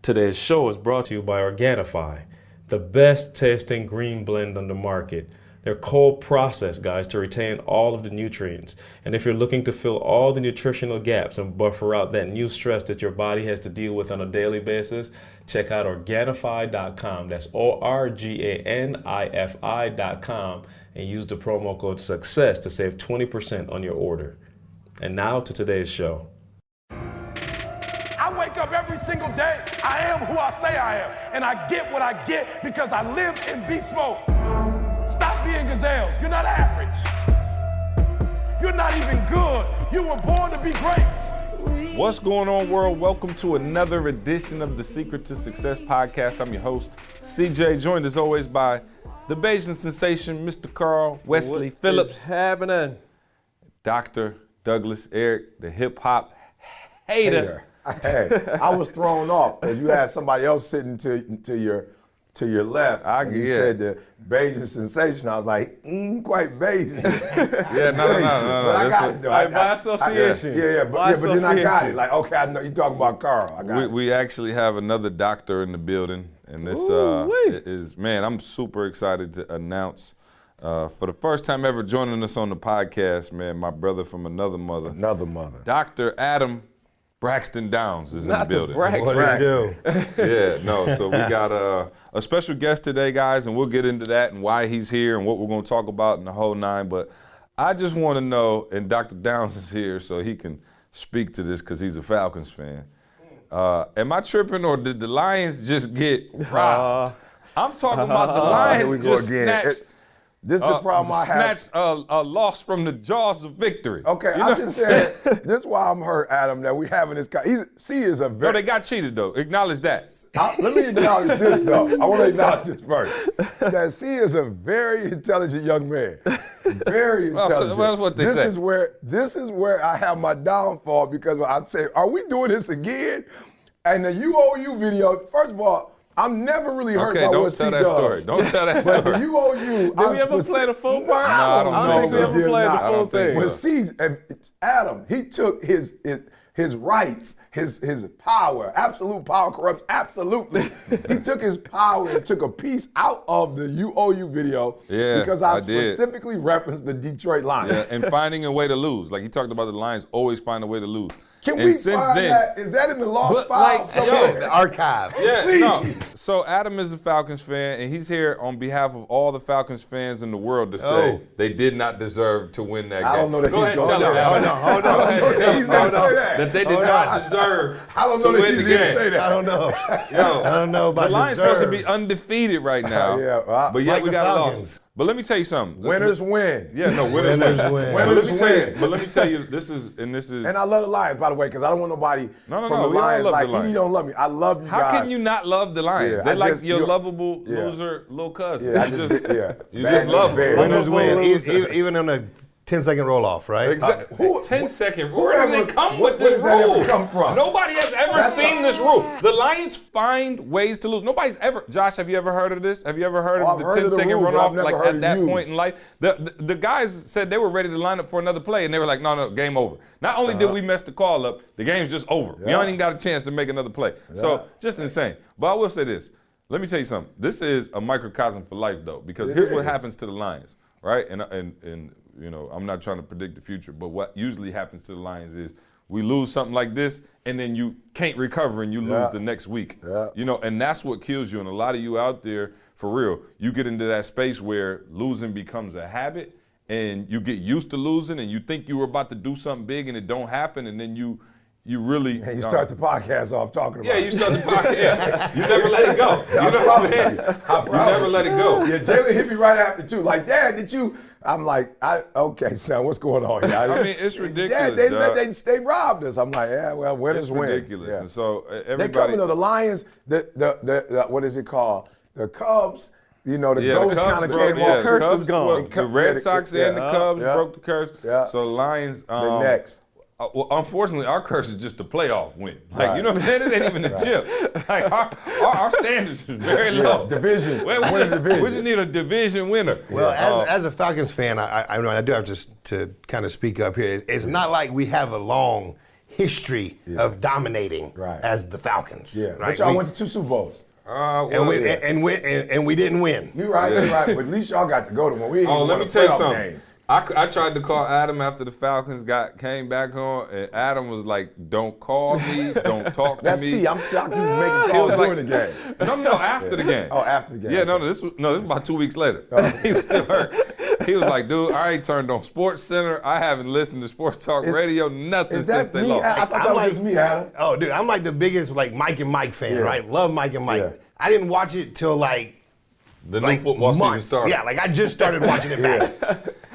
Today's show is brought to you by Organifi, the best tasting green blend on the market. They're cold processed, guys, to retain all of the nutrients. And if you're looking to fill all the nutritional gaps and buffer out that new stress that your body has to deal with on a daily basis, check out Organifi.com. That's Organifi.com, and use the promo code SUCCESS to save 20% on your order. And now to today's show. I wake up every single day. I am who I say I am. And I get what I get because I live in beast mode. Stop being gazelles. You're not average. You're not even good. You were born to be great. What's going on, world? Welcome to another edition of the Secret to Success podcast. I'm your host, CJ, joined as always by the Bayesian sensation, Mr. Carl Wesley Phillips. What's happening? Dr. Douglas Eric, the hip-hop hater. Hey, I was thrown off because you had somebody else sitting to your left. And you said the Bayesian sensation. I was like, he ain't quite Bayesian. Yeah, no. But I got it though. By association. But then I got it. Like, okay, I know you talking about Carl. I got it. We actually have another doctor in the building, and this is, man, I'm super excited to announce for the first time ever joining us on the podcast, man, my brother from another mother. Another mother. Dr. Adam Braxton Downs is in the building. What do you do? Yeah, no, so we got a special guest today, guys, and we'll get into that and why he's here and what we're going to talk about in the whole nine. But I just want to know, and Dr. Downs is here so he can speak to this because he's a Falcons fan. Am I tripping or did the Lions just get robbed? I'm talking about the Lions just snatched. This is the problem I have. Snatched a loss from the jaws of victory. Okay, You I know just what I'm saying? said, this is why I'm hurt, Adam, that we having this guy. C is a No, very... they got cheated, though. Acknowledge that. Let me acknowledge this, though. I want to acknowledge this first. That C is a very intelligent young man. Very intelligent. Well, that's what they say. This is where I have my downfall because I say, are we doing this again? And the UOU video, first of all, I'm never really hurt by what C does. Okay, don't tell that story. Don't tell that But story. the UOU... Did we ever play the full part? I don't know. think we ever played the full thing. When C, Adam, he took his rights, his power, absolute power corrupts absolutely. He took his power and took a piece out of the UOU video because I specifically referenced the Detroit Lions. Yeah, and finding a way to lose. Like he talked about the Lions always find a way to lose. Can we find that? Is that in the lost file somewhere? The archive. Yeah, Please. no. So Adam is a Falcons fan, and he's here on behalf of all the Falcons fans in the world to say they did not deserve to win that game. I don't know that Go he's ahead, going tell to him. Hold on. Go ahead, tell him. that They did not deserve I don't know to that win he the didn't game. say that. I don't know. Yo, I don't know about the Lions deserve. supposed to be undefeated right now, Yeah, but yet like we the got Falcons. lost. But let me tell you something. Winners win. Yeah, no, winners Winners win. win. But let me tell you, this is. And I love the Lions, by the way, because I don't want nobody No, from the we all Lions love the like, Lions. you don't love me. I love you How guys. can you not love the Lions? Yeah, They're I like just- your you're- lovable yeah. loser little cousin. Yeah, you just Bad love news them. bears. Winners win, Loser. even on a 10-second roll-off, right? Exactly. 10-second rule. whoever- Where did they come where with this does that rule? ever come from? Nobody has ever seen this rule. The Lions find ways to lose. Nobody's ever. Josh, have you ever heard of this? Have you ever heard Oh, of I've the heard of the 10-second rule, but runoff? I've never Like heard at it that used. point in life, the guys said they were ready to line up for another play, and they were like, no, game over. Not only did we mess the call up, the game's just over. We don't even got a chance to make another play. So just insane. But I will say this. Let me tell you something. This is a microcosm for life, though, because here's what happens to the Lions, right? And you know, I'm not trying to predict the future, but what usually happens to the Lions is we lose something like this, and then you can't recover, and you lose the next week. Yeah. You know, and that's what kills you. And a lot of you out there, for real, you get into that space where losing becomes a habit, and you get used to losing, and you think you were about to do something big, and it don't happen, and then you really. And you start the podcast off talking about Yeah, you start the podcast. Yeah, you never let it go. You know what I'm saying? You never let it go. Yeah, Jalen hit me right after too. Like, Dad, did you? I'm like, okay, son, what's going on here? I mean, it's ridiculous. Dad, they robbed us. I'm like, yeah, well, winners It's win. ridiculous. Yeah. And so everybody. They coming though. The Lions, the what is it called? The Cubs. You know, the ghost kind of came off. Curse Cubs is gone. broke- The Red Sox and the Cubs yeah. broke the curse. Yeah. So the Lions. The next. Well, unfortunately, our curse is just a playoff win. Like, Right. you know what I'm saying? It ain't even a chip. Like, our standards is very low. Division. Win Win a division. We just need a division winner. Well, as a Falcons fan, I do have to kind of speak up here. It's not like we have a long history of dominating Right. as the Falcons. Yeah, right? but y'all went to 2 Super Bowls. and we didn't win. You're right, you're right. But at least y'all got to go to one. We ain't even let won me a tell you playoff something. game. I tried to call Adam after the Falcons came back home, and Adam was like, "Don't call me, don't talk to Let's me." see. I'm shocked he's making He calls was during like- the game. No, after the game. Oh, after the game. Yeah, no, this was about 2 weeks later. He was still hurt. He was like, "Dude, I ain't turned on Sports Center. I haven't listened to Sports Talk Radio, nothing Is since that they me? lost." I thought that was just me, Adam. Oh, dude, I'm like the biggest Mike and Mike fan, Yeah. right? Love Mike and Mike. Yeah. I didn't watch it till The new football season months. started. Yeah, I just started watching it back.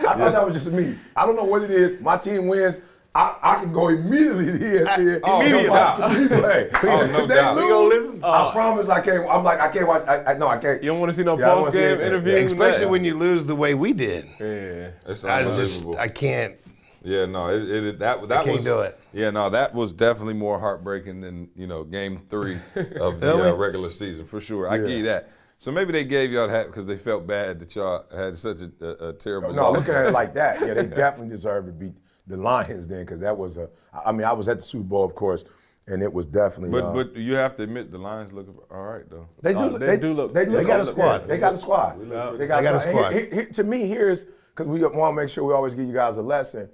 I thought that was just me. I don't know what it is. My team wins. I can go immediately to ESPN. Oh, no Immediately. doubt. Replay. Oh, no If they doubt. lose, We gonna listen? I promise I can't. I'm like, I can't watch. No, I can't. You don't want to see no Yeah, I don't wanna see post-game anything. interviews? Especially when you lose the way we did. Yeah. It's I can't. Yeah, no, that can't was, do it. Yeah, no, that was definitely more heartbreaking than Game 3 of Feel me? the regular season for sure. I give you that. So maybe they gave y'all that because they felt bad that y'all had such a terrible. No, loss. looking at it like that, yeah, they definitely deserve to beat the Lions then, because that was I mean, I was at the Super Bowl, of course, and it was definitely. But you have to admit the Lions look all right though. They do. They do look. They got a squad. Yeah, they got a squad. They got a squad. To me, here's because we want to make sure we always give you guys a lesson.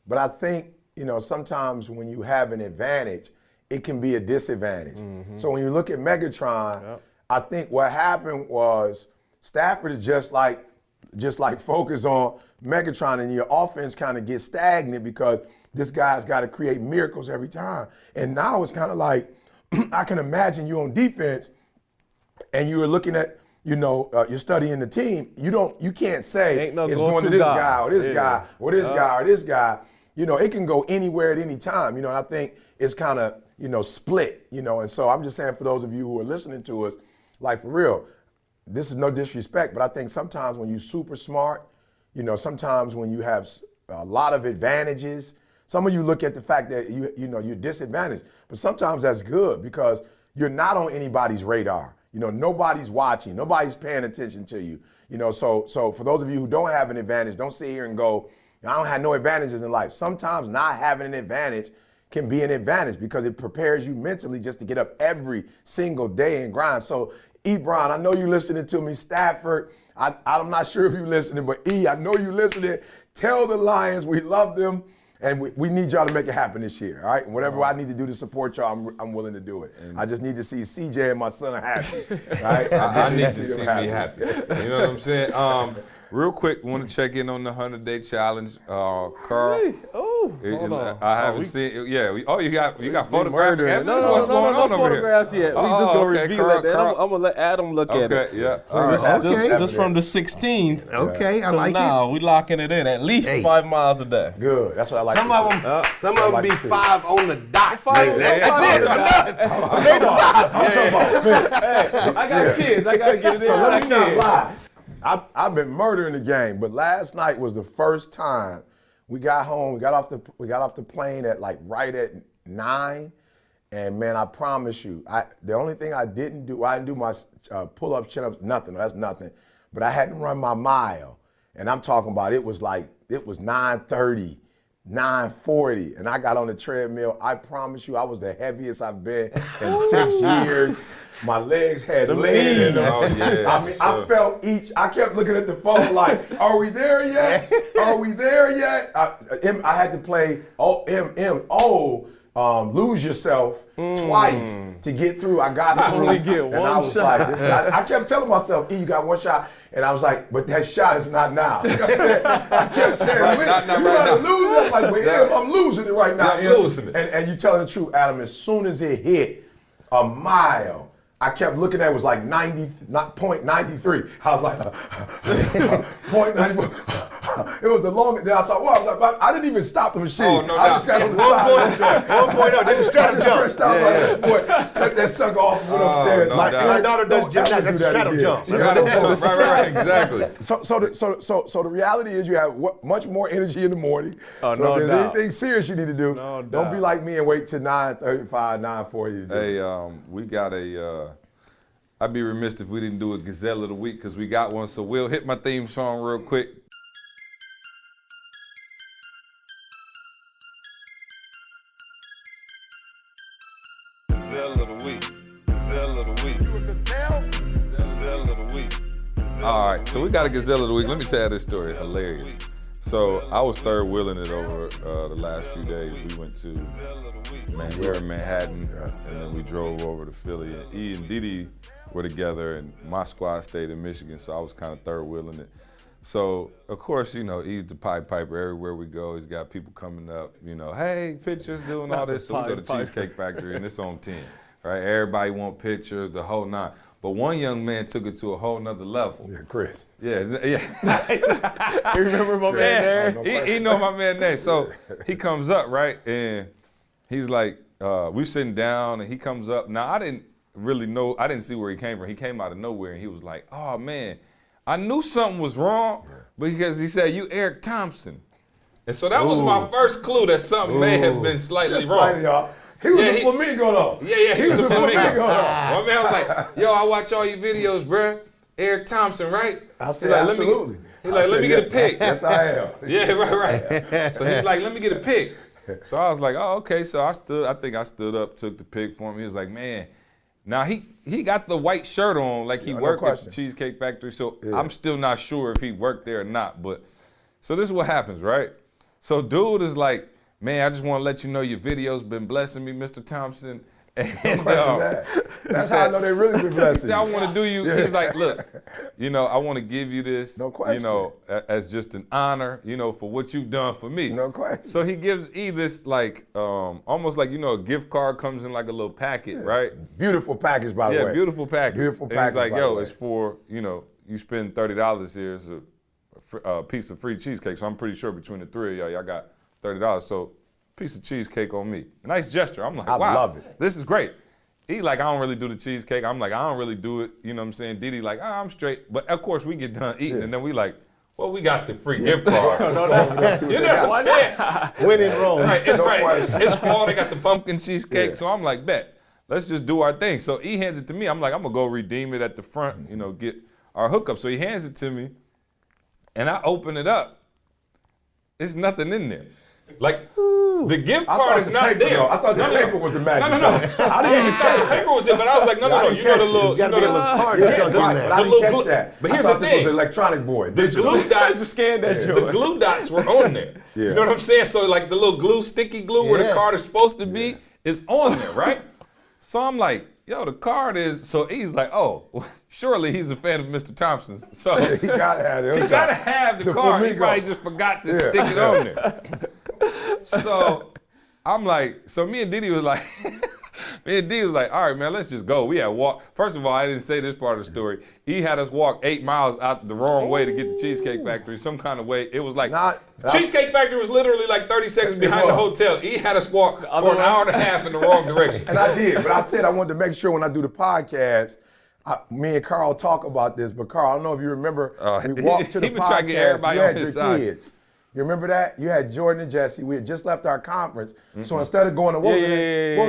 But I think sometimes when you have an advantage, it can be a disadvantage. So when you look at Megatron, I think what happened was Stafford is just like focus on Megatron, and your offense kind of gets stagnant because this guy's got to create miracles every time. And now it's kind of like I can imagine you on defense, and you were looking at you're studying the team. You can't say Ain't no it's going to this guy or this guy or this guy or this guy. It can go anywhere at any time. And I think it's kind of split. And so I'm just saying for those of you who are listening to us, like for real, this is no disrespect, but I think sometimes when you're super smart, sometimes when you have a lot of advantages, some of you look at the fact that you're disadvantaged, but sometimes that's good because you're not on anybody's radar. Nobody's watching, nobody's paying attention to you. So for those of you who don't have an advantage, don't sit here and go, I don't have no advantages in life. Sometimes not having an advantage can be an advantage because it prepares you mentally just to get up every single day and grind. So Ebron, I know you're listening to me. Stafford, I'm not sure if you're listening, but I know you're listening. Tell the Lions we love them, and we need y'all to make it happen this year, all right? And whatever I need to do to support y'all, I'm willing to do it. I just need to see CJ and my son happy, all right? I need to see them me happy. You know what I'm saying? Real quick, want to check in on the 100-day challenge, Carl. Hold on. I haven't seen. Yeah. You got photographic evidence. No, What's going on over here? photographs yet. We just gonna okay, reveal Carl, it. Then Carl. I'm gonna let Adam look at it. Okay. Yeah. All right. Just from the 16th. Okay, I to like now, it. we locking it in at least Hey. 5 miles a day. Good. That's what I like. Some of them like be to see. 5 on the dot. Five- That's it. I'm done. I made the 5. I got kids. I gotta get it in. So I let me not can. lie. I've been murdering the game, but last night was the first time we got home. We got off the plane at right at 9, and man, I promise you, the only thing I didn't do my pull-ups, chin-ups, nothing. That's nothing. But I hadn't run my mile, and I'm talking about it was 9:30. 9:40, and I got on the treadmill. I promise you, I was the heaviest I've been in 6 years. My legs had lead in them. Oh, yeah, I mean, I felt each. I kept looking at the phone like, "Are we there yet? Are we there yet?" I had to play Lose Yourself twice to get through. I got through, only get and one I was shot. like, I kept telling myself, "You got one shot," and I was like, "But that shot is not now." I kept saying, Right, "You not right gotta now." lose it." I was like, "But Em, I'm losing it right now." You're Em. losing it. And you telling the truth, Adam. As soon as it hit a mile, I kept looking at it was like 90, not 0.93. I was like, 0.94. It was the longest. Then I saw, I didn't even stop the machine. Oh, no I doubt. just got on the side. 1.0, did the stratum jump. Stretched out like, boy, cut that sucker off and went upstairs. no Like, doubt. My daughter does don't gymnastics. ever That's do a that stratum again. jump. You Stratum gotta jump. Right, exactly. So the reality is you have much more energy in the morning. Oh, so no if there's doubt. anything serious you need to do, No don't be doubt. like me and wait till 9:35, 9:40 to do it. Hey, we got I'd be remiss if we didn't do a Gazelle of the Week because we got one. So we'll hit my theme song real quick. the week. You a gazelle? Gazelle of the week. All right, so we got a Gazelle of the week. Let me tell you this story. Hilarious. So I was third wheeling it over the last few days. We went to we were in Manhattan, and then we drove over to Philly. And E and Didi were together, and my squad stayed in Michigan, so I was kind of third wheeling it. So of course, you know, E's the Pied Piper everywhere we go. He's got people coming up, you know, hey, pictures, doing all this. So we go to Cheesecake Factory, and it's on 10, right? Everybody want pictures, the whole nine. But one young man took it to a whole nother level. Yeah, Chris. Yeah. You remember my man there? He know my man name. So he comes up, right? And he's like, we sitting down, and he comes up. Now, I didn't really know, I didn't see where he came from. He came out of nowhere, and he was like, oh, man, I knew something was wrong, because he said, you Eric Thompson. And so that was my first clue that something may have been slightly Just wrong. slightly off. He was a flamingo though. Yeah, he was a flamingo. though. My man was like, yo, I watch all your videos, bruh. Eric Thompson, right? I said, like, absolutely. He's like, let me get a pic. Yes, I am. Yeah, right. So he's like, let me get a pic. So I was like, oh, okay. So I think I stood up, took the pic for him. He was like, man. Now he got the white shirt on, like he worked at the Cheesecake Factory. So I'm still not sure if he worked there or not. But so this is what happens, right? So dude is like, man, I just want to let you know your video's been blessing me, Mr. Thompson. And That's how I know they really been blessing. He said, I want to do you. He's like, look, you know, I want to give you this, No question. you know, as just an honor, you know, for what you've done for me. No question. So he gives E this like, almost like, you know, a gift card comes in like a little packet, right? Beautiful package, by the way. Yeah, beautiful package. Beautiful And package. he's like, by the yo, way. it's for, you know, you spend $30 here, it's a piece of free cheesecake. So I'm pretty sure between the three of y'all got $30. So piece of cheesecake on me. Nice gesture. I'm like, I wow, love it. this is great. He like, I don't really do the cheesecake. I'm like, I don't really do it. You know what I'm saying? Didi like, I'm straight. But of course we get done eating, and then we like, well, we got the free gift card. You know what I'm saying? When in Rome. Right, it's No right. question. It's fall. They got the pumpkin cheesecake. Yeah. So I'm like, bet. Let's just do our thing. So he hands it to me. I'm like, I'm gonna go redeem it at the front. You know, get our hookup. So he hands it to me, and I open it up. There's nothing in there. Like, the gift card is not there. I thought the paper was the magic. No. I didn't even The catch paper was there, but I was like, no. I You didn't know the catch it. little, It's you know the little card. Yeah, stuck in right, there. but I The didn't little catch that. but I here's thought the this was thing. an electronic board. The digital. glue dots, Scan that the joint. glue dots were on there. Yeah. You know what I'm saying? So like the little glue, sticky glue where the Yeah. card is supposed to be is on there, right? So I'm like, yo, the card is, so he's like, oh, surely he's a fan of Mr. Thompson's. So He gotta have it. he gotta have the card. He flamingo. probably just forgot to stick it on there. So I'm like, so me and Didi was like, all right, man, let's just go. We had walked. First of all, I didn't say this part of the story. He had us walk 8 miles out the wrong way to get to Cheesecake Factory, some kind of way. It was like, Cheesecake Factory was literally like 30 seconds behind the hotel. He had us walk for an hour and a half in the wrong direction. And I did, but I said I wanted to make sure when I do the podcast, me and Carl talk about this. But Carl, I don't know if you remember, we walked to the he been trying to get podcast. everybody You on had his your side. kids. You remember that? You had Jordan and Jesse. We had just left our conference. So instead of going to, what was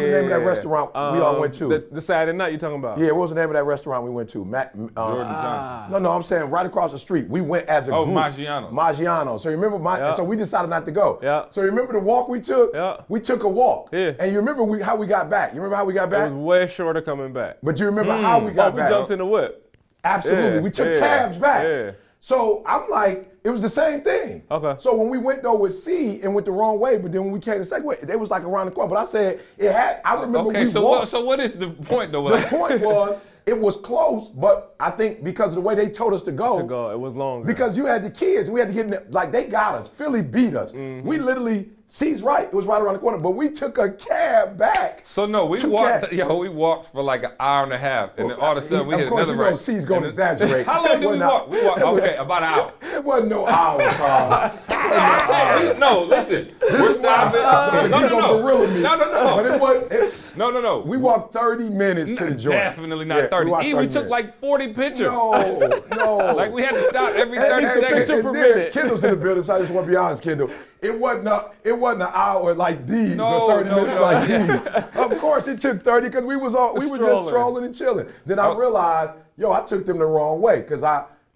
the name of that restaurant we all went to? The Saturday night you talking about? Yeah, what was the name of that restaurant we went to? Jordan Johnson. No, I'm saying right across the street. We went as a Oh, group. Maggiano's. Maggiano's. So you remember, so we decided not to go. Yeah. So you remember the walk we took? Yeah. We took a walk. Yeah. And you remember how we got back? You remember how we got It back? was way shorter coming back. But you remember how we got We back? jumped in the whip. Absolutely. Yeah, We took yeah, cabs back. yeah. So I'm like, it was the same thing. Okay. So when we went though with C and went the wrong way, but then when we came the second way, it was like around the corner. But I said it had. I remember Okay, we so walked. what is the point though? The point was it was close, but I think because of the way they told us to go, It was longer. because you had the kids, we had to get in the, like they got us. Philly beat us. We literally, C's right, it was right around the corner, but we took a cab back. So no, we walked for like an hour and a half, and then all of a sudden we hit another race. race. C's gonna exaggerate. How long did we walk? We walked, okay, about an hour. It wasn't no hour, Carl. No, listen. We're stopping. No. But it was. No. We walked 30 minutes to the joint. Definitely not 30. walked We 30 took minutes. like 40 pictures. No. Like we had to stop every 30 seconds. And then Kendall's in the building, so I just want to be honest, Kendall. It wasn't an hour like these or 30 minutes like these. Of course it took 30 because we were just strolling and chilling. Then I realized, I took them the wrong way because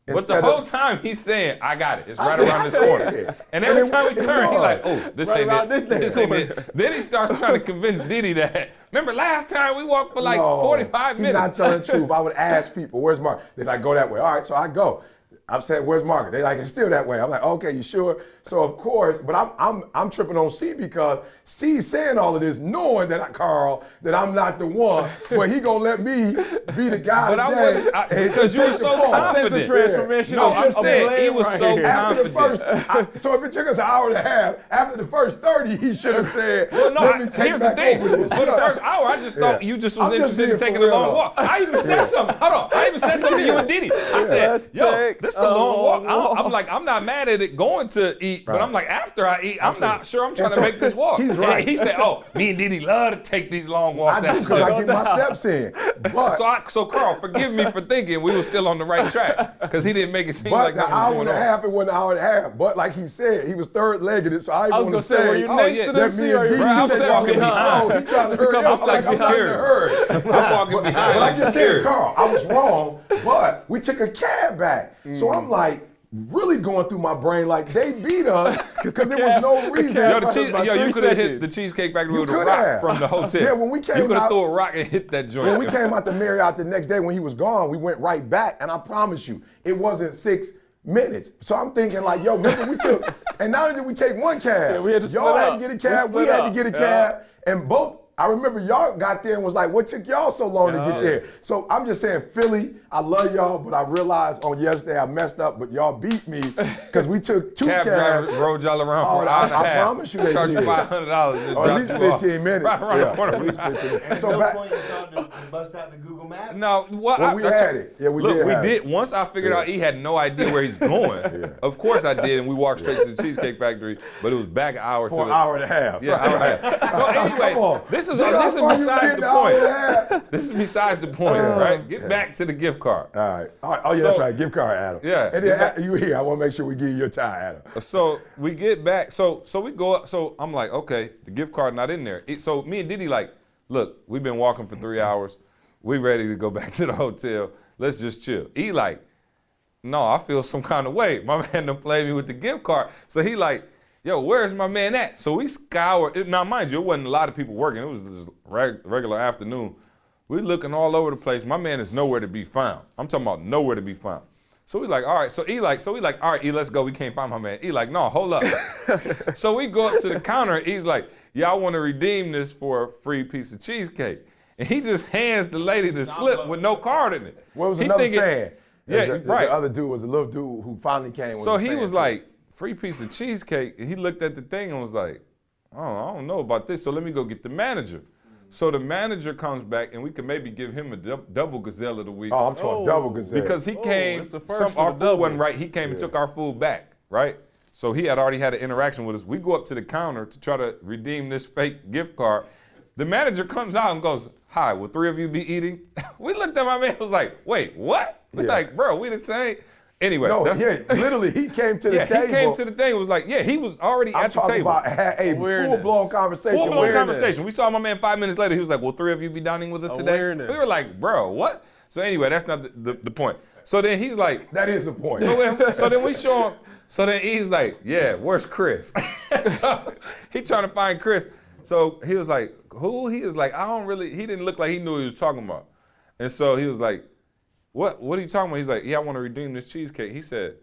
But the whole time he's saying, I got it. It's right around this corner. And every time we turn, he's like, oh, this ain't it. This ain't it. Then he starts trying to convince Diddy that, remember last time we walked for like 45 minutes. He's not telling the truth. I would ask people, where's Mark? They're like, go that way. All right, so I go. I'm saying, where's Margaret? They like, it's still that way. I'm like, okay, you sure? So of course, but I'm tripping on C because C's saying all of this, knowing that Carl, that I'm not the one, but he gonna let me be the guy. But because you were so confident. Sense of transformation. No, I'm saying he was so confident. So if it took us an hour and a half, after the first 30, he should have said, well, no, let me take here's back the thing. over this. For the first hour, I just thought you just was interested in taking a long walk. I even said something. Hold on. I even said something to you and Diddy. I said, yo, this is a long walk. I'm like, I'm not mad at it going to eat, but I'm like, after I eat, I'm not sure I'm trying to make this walk. He's right. And he said, oh, me and Diddy love to take these long walks. I do because I get my steps in. But so Carl, forgive me for thinking we were still on the right track because he didn't make it seem but like the hour and a half, it wasn't an hour and a half. But like he said, he was third-legged, so I want to say, were you next to them, that me and Diddy walking behind. He trying to hurry up. I'm like, I'm not in a hurry. I'm walking behind. But I just said, Carl, I was wrong, but we took a cab back. So I'm like, really going through my brain like they beat us because there was no reason. You could have hit the Cheesecake Factory with a rock from the hotel. Yeah, when we came you could have out, threw a rock and hit that joint. When we came out to Marriott the next day when he was gone, we went right back, and I promise you, it wasn't 6 minutes. So I'm thinking like, yo, remember we took, and not only did we take one cab, we had to y'all split had up. to get a cab, we had to get a cab, and both. I remember y'all got there and was like, what took y'all so long to get there? So I'm just saying, Philly, I love y'all, but I realized on yesterday I messed up, but y'all beat me because we took two cabs. Drivers rode y'all around for an hour and a half. I promise you they charged did. you $500. Or at least 15 minutes. Right around the corner. At least 15 minutes. And So no back, point you thought to bust out the Google Maps? No, well, we had it. Yeah, we did. Once I figured out he had no idea where he's going, of course I did, and we walked straight to the Cheesecake Factory, but it was back an hour for an hour and a half. Yeah, hour and a half. So anyway, this is besides the point. This is besides the point, right? Get back to the gift card. All right. Oh, yeah, that's right. Gift card, Adam. Yeah. And then you here. I want to make sure we give you your time, Adam. So we get back. So we go up. So I'm like, okay, the gift card not in there. So me and Diddy like, look, we've been walking for 3 hours. We ready to go back to the hotel. Let's just chill. He like, no, I feel some kind of way. My man done played me with the gift card. So he like, yo, where's my man at? So we scoured. Now, mind you, it wasn't a lot of people working. It was this regular afternoon. We looking all over the place. My man is nowhere to be found. I'm talking about nowhere to be found. So we like, all right. So we like, all right, E, let's go. We can't find my man. E like, no, hold up. So we go up to the counter. And E's like, yeah, I want to redeem this for a free piece of cheesecake. And he just hands the lady the slip with no card in it. Well, it was another fan. Yeah, right. The other dude was a little dude who finally came. So he was like, free piece of cheesecake, and he looked at the thing and was like, oh, I don't know about this, so let me go get the manager. So the manager comes back, and we can maybe give him a double Gazelle of the week. Oh, I'm talking double Gazelle. Because he came, our food wasn't right, he came and took our food back, right? So he had already had an interaction with us. We go up to the counter to try to redeem this fake gift card. The manager comes out and goes, hi, will 3 of you be eating? We looked at my man and was like, wait, what? We're like, bro, we the same. Anyway, literally, he came to the table. He came to the thing. It was like, he was already at the table. I'm talking about had a full-blown conversation. Full-blown conversation. We saw my man 5 minutes later. He was like, will 3 of you be dining with us today? We were like, bro, what? So anyway, that's not the point. So then he's like. That is the point. So then we show him. So then he's like, yeah, where's Chris? So he trying to find Chris. So he was like, who? He was like, he didn't look like he knew what he was talking about. And so he was like, What are you talking about? He's like, yeah, I want to redeem this cheesecake. He said,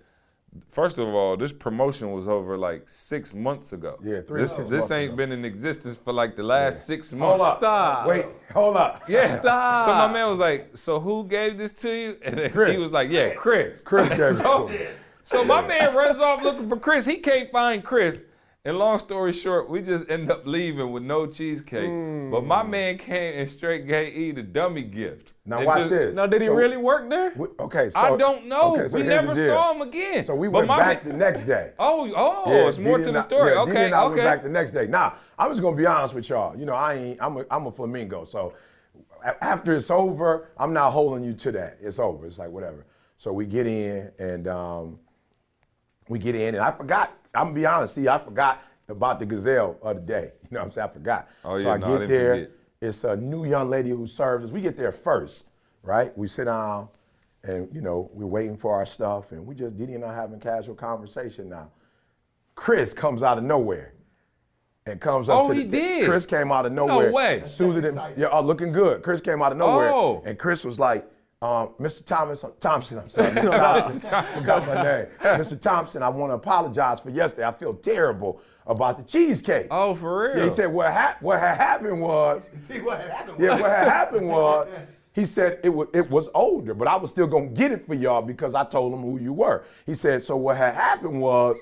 first of all, this promotion was over like 6 months ago. Yeah, 3 months. This ain't been in existence for like the last 6 months. Hold up. Stop. Wait, hold up. Yeah. Stop. So my man was like, so who gave this to you? And then Chris. he was like, yeah, Chris. Chris gave it to me. So my man runs off looking for Chris. He can't find Chris. And long story short, we just end up leaving with no cheesecake. But my man came and straight gave E the dummy gift. Now watch this. Now, did he really work there? Okay, so. I don't know. Okay, so we here's never the deal. saw him again. So we went back the next day. Oh, it's more to the story. Yeah, okay, I went back the next day. Now, I'm just gonna be honest with y'all. You know, I'm a flamingo. So after it's over, I'm not holding you to that. It's over. It's like whatever. So we get in and I forgot. I'm gonna be honest. See, I forgot about the Gazelle of the day. You know what I'm saying? I forgot. Oh, so yeah, I no, I get didn't there. forget. It's a new young lady who serves us. We get there first, right? We sit down, and we're waiting for our stuff, and Didi and I having casual conversation now. Chris comes out of nowhere. And comes up to he did. Chris came out of nowhere. No way. Susan and, looking good. Chris came out of nowhere. And Chris was like, Mr. Thompson, I'm sorry, Mr. Thompson, forgot my name. Mr. Thompson, I want to apologize for yesterday. I feel terrible about the cheesecake. Oh, for real? Yeah, he said what had happened was. See what had happened. Yeah, what had happened was, he said it was older, but I was still gonna get it for y'all because I told him who you were. He said, so what had happened was,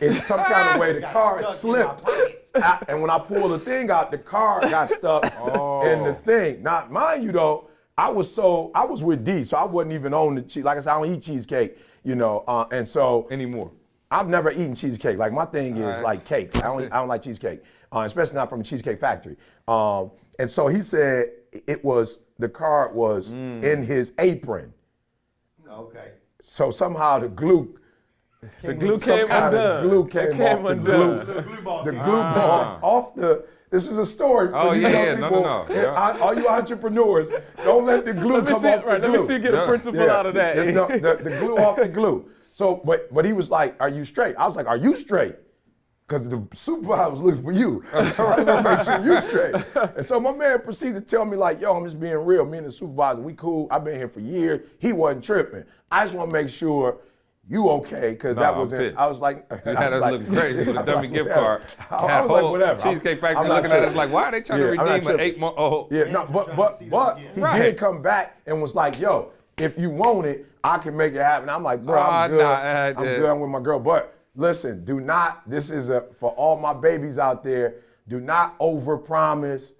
in some kind of way, the car slipped. And when I pulled the thing out, the car got stuck in the thing. Now, mind you though, I was with D, so I wasn't even on the cheese. Like I said, I don't eat cheesecake, and so. Anymore. I've never eaten cheesecake. Like my thing is like cakes. I don't like cheesecake, especially not from a Cheesecake Factory. And so he said the card was in his apron. Okay. So somehow the glue came undone. The glue came off undone. the glue ball off the. This is a story. Oh, yeah, people, no. All you entrepreneurs, don't let the glue come off the glue. Let me see get a principle out of that. The glue off the glue. So, but he was like, "Are you straight?" I was like, "Are you straight?" Because the supervisor was looking for you. So I want to make sure you straight. And so my man proceeded to tell me like, "Yo, I'm just being real. Me and the supervisor, we cool. I've been here for years. He wasn't tripping. I just want to make sure you okay, because that wasn't." I was like, "You had us looking crazy with a dummy gift card." I was like, "Whatever." Cheesecake Factory looking at us like, "Why are they trying to redeem an 8-month-old?" Yeah, no, but he did come back and was like, "Yo, if you want it, I can make it happen." I'm like, "Bro, I'm good. I'm good. I'm with my girl." But listen, do not. This is for all my babies out there. Do not overpromise,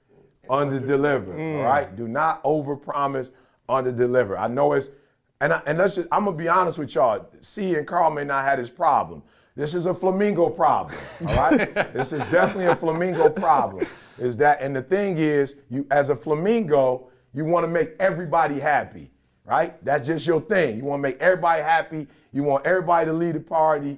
underdeliver. All right, do not overpromise, underdeliver. I know it's. And let's just, I'm gonna be honest with y'all. C and Carl may not have this problem. This is a flamingo problem, all right? This is definitely a flamingo problem. And the thing is, you as a flamingo, you want to make everybody happy, right? That's just your thing. You want to make everybody happy. You want everybody to lead the party,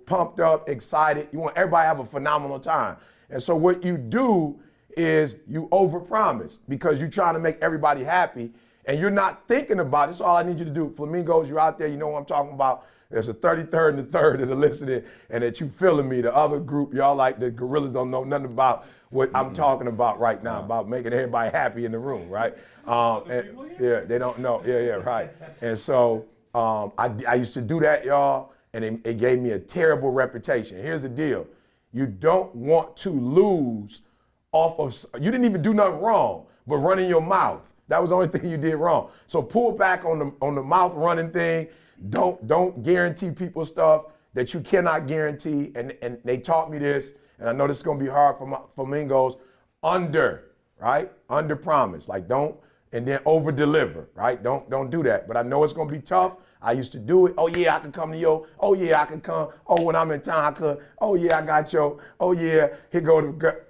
pumped up, excited. You want everybody to have a phenomenal time. And so what you do is you overpromise because you're trying to make everybody happy. And you're not thinking about it. That's all I need you to do. Flamingos, you're out there, you know what I'm talking about. There's a 33rd and the 3rd that are listening and that you feeling me. The other group, y'all like the gorillas don't know nothing about what I'm talking about right now, about making everybody happy in the room, right? They don't know. Yeah, right. And so I used to do that, y'all, and it gave me a terrible reputation. Here's the deal. You don't want to lose off of, you didn't even do nothing wrong, but running your mouth. That was the only thing you did wrong. So pull back on the mouth running thing. Don't guarantee people stuff that you cannot guarantee. And they taught me this, and I know this is gonna be hard for my flamingos. Under promise. Like don't, and then over deliver, right? Don't do that. But I know it's gonna be tough. I used to do it. Oh yeah, I can come to you. Oh yeah, I can come. Oh, when I'm in town, I could. Oh yeah, I got you. Oh yeah, here go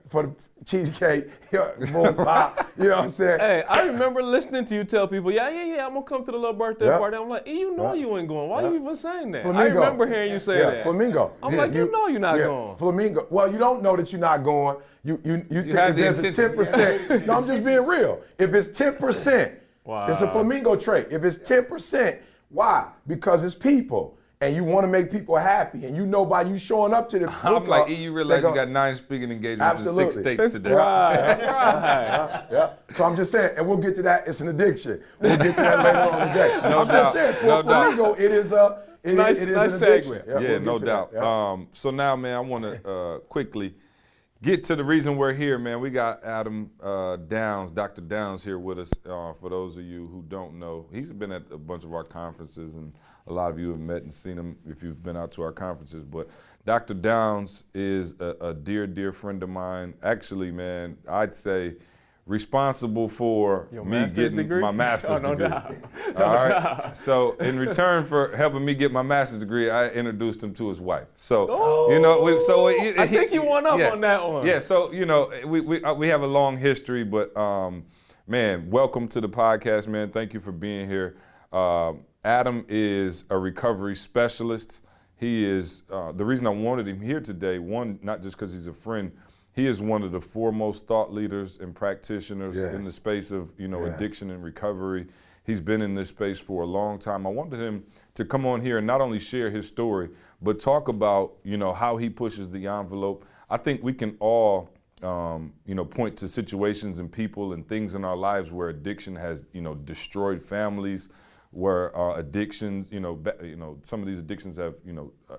for the cheesecake. Boom, pop. You know what I'm saying? Hey, I remember listening to you tell people, yeah, I'm gonna come to the little birthday party. I'm like, you ain't going. Why you even saying that? Flamingo. I remember hearing you say that. Flamingo. I'm like, you're not going. Flamingo. Well, you don't know that you're not going. You think if there's a 10%. No, I'm just being real. If it's 10%, it's a flamingo trait. If it's 10%, why? Because it's people. And you want to make people happy. And by you showing up to the I'm like, you realize you got 9 speaking engagements in 6 states today. Right. Yeah. So I'm just saying, and we'll get to that. It's an addiction. We'll get to that later on today. I'm just saying, for flamingo, it is an addiction. Yeah, no doubt. So now, man, I want to quickly get to the reason we're here, man. We got Adam Downs, Dr. Downs here with us. For those of you who don't know, he's been at a bunch of our conferences, and a lot of you have met and seen him if you've been out to our conferences. But Dr. Downs is a dear, dear friend of mine. Actually, man, I'd say responsible for me getting my master's degree. Doubt. All right. So in return for helping me get my master's degrry, I introduced him to his wife. So I think you won up on that one. Yeah. So we have a long history, but man, welcome to the podcast, man. Thank you for being here. Adam is a recovery specialist. He is the reason I wanted him here today. One, not just because he's a friend. He is one of the foremost thought leaders and practitioners in the space of addiction and recovery. He's been in this space for a long time. I wanted him to come on here and not only share his story, but talk about, how he pushes the envelope. I think we can all, point to situations and people and things in our lives where addiction has, destroyed families, where addictions, some of these addictions have,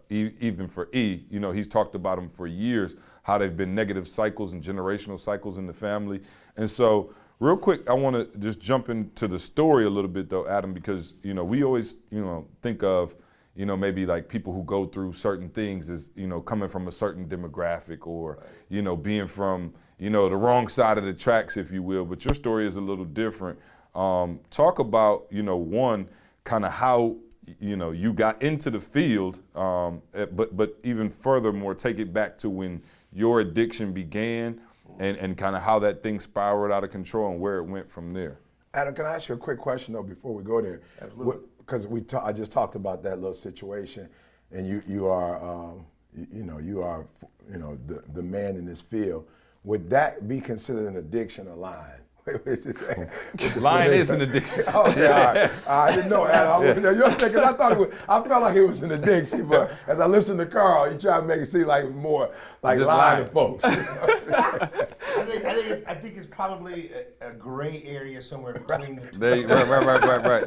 even for E, he's talked about them for years, how they've been negative cycles and generational cycles in the family. And so real quick, I want to just jump into the story a little bit though, Adam, because, we always, think of, maybe like people who go through certain things as, coming from a certain demographic or, being from, the wrong side of the tracks, if you will. But your story is a little different. Talk about, one, kind of how, you got into the field, but even furthermore, take it back to when your addiction began and kind of how that thing spiraled out of control and where it went from there. Adam, can I ask you a quick question though before we go there? Absolutely. Because I just talked about that little situation, and you are the man in this field. Would that be considered an addiction or lying? Lying is an addiction. Oh yeah, I didn't know, Adam. You're saying, because I felt like it was an addiction, but as I listened to Carl, he tried to make it seem like it was more like Just lying lying. to folks. I think it's probably a gray area somewhere between the two. Right,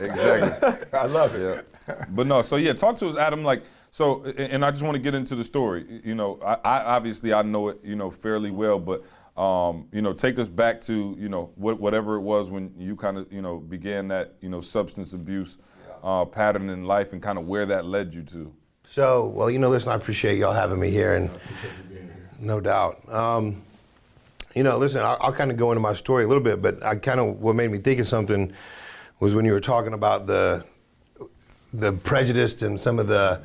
exactly. I love it. Yeah. But no, so yeah, talk to us, Adam. And I just want to get into the story. I obviously I know it, fairly well, but take us back to, whatever it was when you kind of, began that, substance abuse pattern in life and kind of where that led you to. So, well, listen, I appreciate y'all having me here, and no doubt. Listen, I'll kind of go into my story a little bit, but what made me think of something was when you were talking about the prejudice and some of the,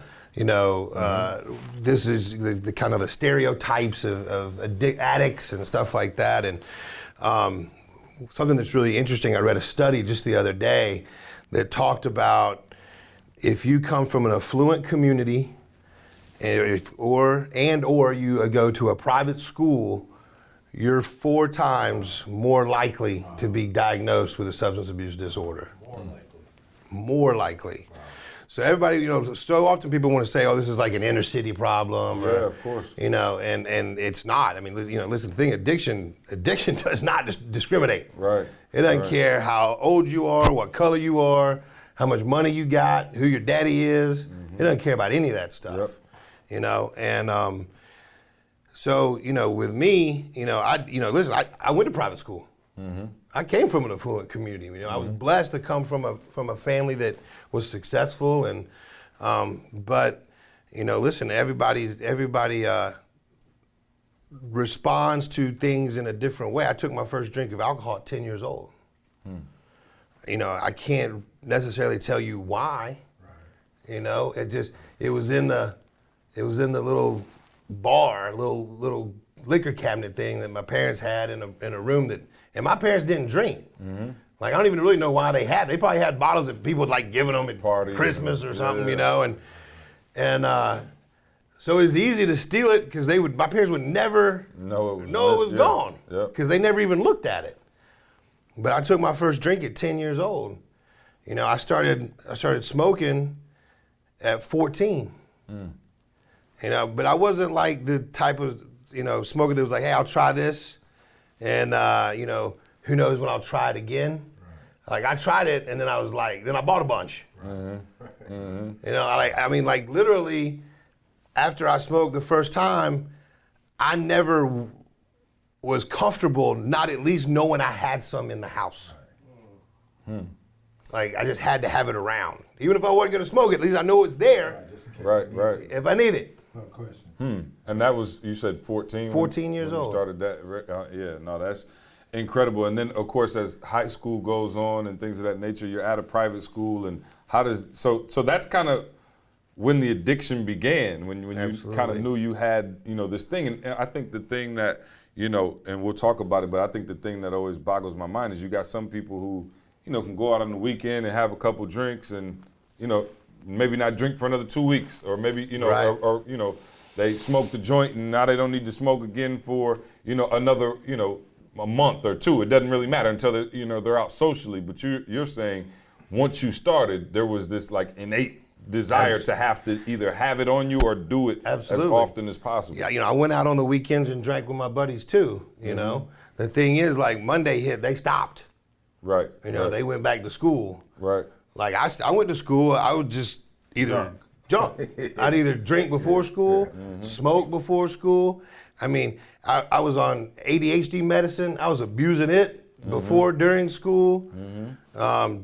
this is the kind of the stereotypes of addicts and stuff like that. And something that's really interesting, I read a study just the other day that talked about if you come from an affluent community or you go to a private school, you're 4 times more likely to be diagnosed with a substance abuse disorder. More likely. Wow. So everybody, so often people want to say, oh, this is like an inner city problem. Yeah, of course. And it's not. I mean, listen, the thing, addiction does not Right. discriminate. It doesn't care how old you are, what color you are, how much money you got, who your daddy is. Mm-hmm. It doesn't care about any of that stuff. Yep. So, with me, I went to private school. Mm-hmm. I came from an affluent community. I was blessed to come from a family that was successful, and but listen, everybody responds to things in a different way. I took my first drink of alcohol at 10 years old. I can't necessarily tell you why. Right. It was in the little bar, little liquor cabinet thing that my parents had in a room and my parents didn't drink. Mm-hmm. Like, I don't even really know why they probably had bottles that people like giving them at parties, Christmas or something, and so it was easy to steal it because my parents would never know it was gone because they never even looked at it. But I took my first drink at 10 years old. I started smoking at 14. But I wasn't like the type of smoker that was like, hey, I'll try this, and who knows when I'll try it again. Right. Like, I tried it, and then I was like, then I bought a bunch. Mm-hmm. Mm-hmm. Literally, after I smoked the first time, I never was comfortable not at least knowing I had some in the house. Right. Like, I just had to have it around. Even if I wasn't gonna smoke it, at least I know it's there. Right. If I need it. No question. And that was, you said 14? 14 years old. You started that, that's incredible. And then, of course, as high school goes on and things of that nature, you're at a private school, and so that's kind of when the addiction began, when you kind of knew you had, this thing. And I think the thing that, and we'll talk about it, but I think the thing that always boggles my mind is you got some people who, can go out on the weekend and have a couple drinks and, maybe not drink for another 2 weeks, or maybe, right. or they smoked the joint and now they don't need to smoke again for, another, a month or two. It doesn't really matter until they're out socially. But you're saying once you started, there was this like innate desire to have to either have it on you or do it Absolutely. as often as possible. Yeah, I went out on the weekends and drank with my buddies too, you know. The thing is, like, Monday hit, they stopped. Right. They went back to school. Right. Like, I went to school, I would just either jump. I'd either drink before school, smoke before school. I mean, I was on ADHD medicine. I was abusing it before, during school,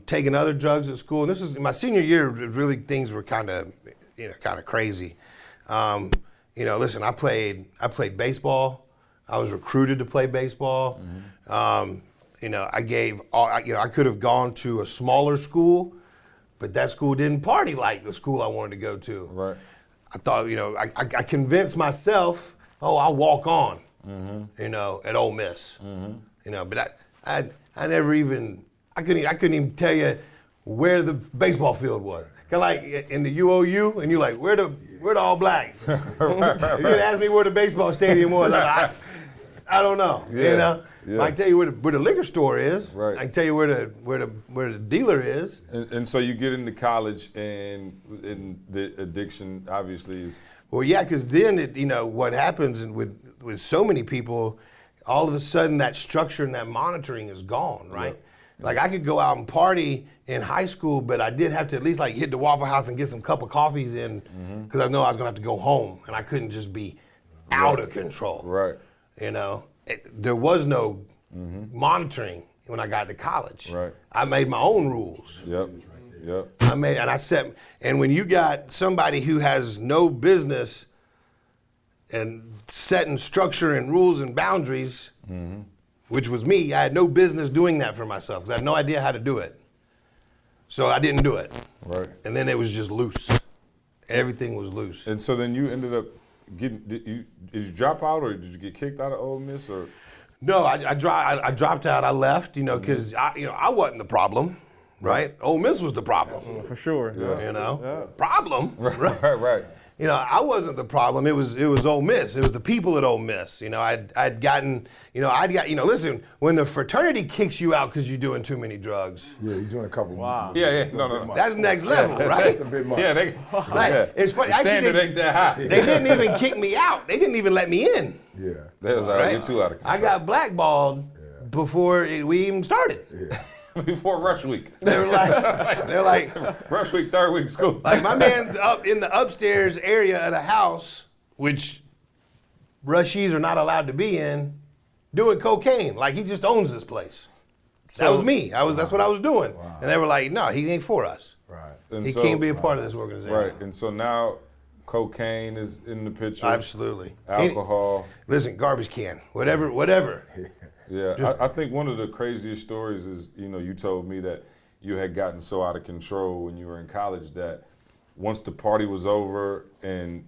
taking other drugs at school. And this is my senior year. Really, things were kind of crazy. Listen, I played baseball. I was recruited to play baseball. I could have gone to a smaller school, but that school didn't party like the school I wanted to go to. Right. I thought, I convinced myself, I'll walk on, at Ole Miss. But I never even, I couldn't even tell you where the baseball field was. Cause like in the UOU, and you're like, where the All Blacks? If you'd ask me where the baseball stadium was, I don't know. Yeah. I can tell you where the liquor store is. Right. I can tell you where the dealer is. And so you get into college, and the addiction obviously is. Well, yeah, because then what happens with so many people, all of a sudden that structure and that monitoring is gone, right? Yep. Like I could go out and party in high school, but I did have to at least like hit the Waffle House and get some cup of coffees in, because I know I was gonna have to go home, and I couldn't just be out of control. Right. There was no monitoring when I got to college. Right. I made my own rules. Yep. And when you got somebody who has no business and setting structure and rules and boundaries, which was me, I had no business doing that for myself because I had no idea how to do it. So I didn't do it. Right. And then it was just loose. Everything was loose. And so then you ended up did you drop out, or did you get kicked out of Ole Miss, or? No, I dropped out. I left, because I wasn't the problem, right? Ole Miss was the problem. For sure. Problem. Right. I wasn't the problem. It was Ole Miss. It was the people at Ole Miss. I'd gotten, listen, when the fraternity kicks you out because you're doing too many drugs. Yeah, you're doing a couple. Wow. Yeah. No. That's next level, right? That's a bit much. Yeah, It's funny. the Actually, standard ain't that high. they didn't even kick me out. They didn't even let me in. Yeah. That was Right? too out of control. I got blackballed before we even started. Yeah. Before Rush Week. They're like, Rush Week, third week of school. like my man's up in the upstairs area of the house, which Rushies are not allowed to be in, doing cocaine. Like he just owns this place. That was me. That's what I was doing. Wow. And they were like, no, he ain't for us. Right. And He so- can't be a part of this organization. Right, and so now cocaine is in the picture. Absolutely. Alcohol. Listen, garbage can, whatever. Yeah, I think one of the craziest stories is, you told me that you had gotten so out of control when you were in college that once the party was over and,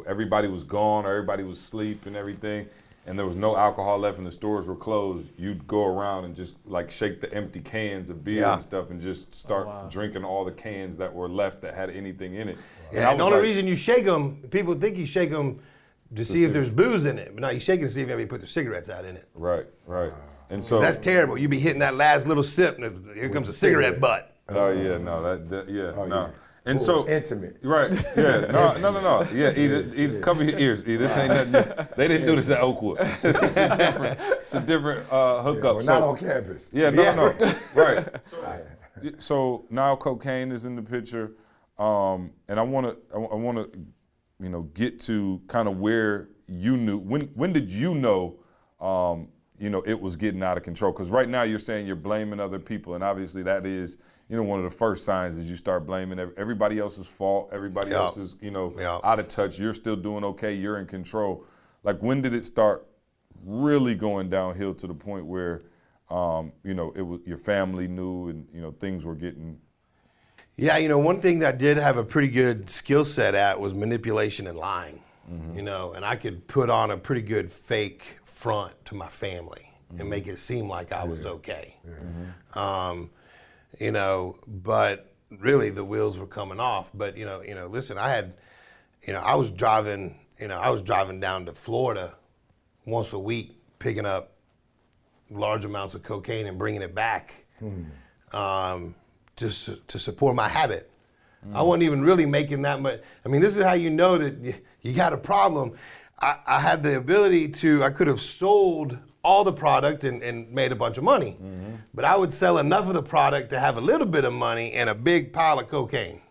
everybody was gone or everybody was asleep and everything, and there was no alcohol left and the stores were closed, you'd go around and just like shake the empty cans of beer and stuff and just start drinking all the cans that were left that had anything in it. Yeah, and the only reason you shake them, people think you shake them to see if there's booze in it, but no, you shake it to see if anybody put their cigarettes out in it. Right. And so That's terrible. You be hitting that last little sip, and here comes a cigarette butt. Oh yeah, no, no. Yeah. And Ooh, so intimate. Right. Yeah. No. Yeah. Eat. Cover your ears. This ain't nothing. They didn't do this at Oakwood. It's a different hookup. We're not on campus. Yeah. No. Right. So now cocaine is in the picture, and I want to, get to kind of where you knew. When did you know? It was getting out of control. Because right now you're saying you're blaming other people, and obviously that is, one of the first signs is you start blaming everybody else's fault, everybody else is, out of touch. You're still doing okay. You're in control. Like, when did it start really going downhill to the point where, it was your family knew and things were getting. Yeah, one thing that I did have a pretty good skill set at was manipulation and lying. And I could put on a pretty good fake front to my family and make it seem like I was okay. But really the wheels were coming off. But listen, I was driving down to Florida once a week, picking up large amounts of cocaine and bringing it back to support my habit. I wasn't even really making that much. I mean, this is how you know that you got a problem. I had the ability I could have sold all the product and made a bunch of money. But I would sell enough of the product to have a little bit of money and a big pile of cocaine.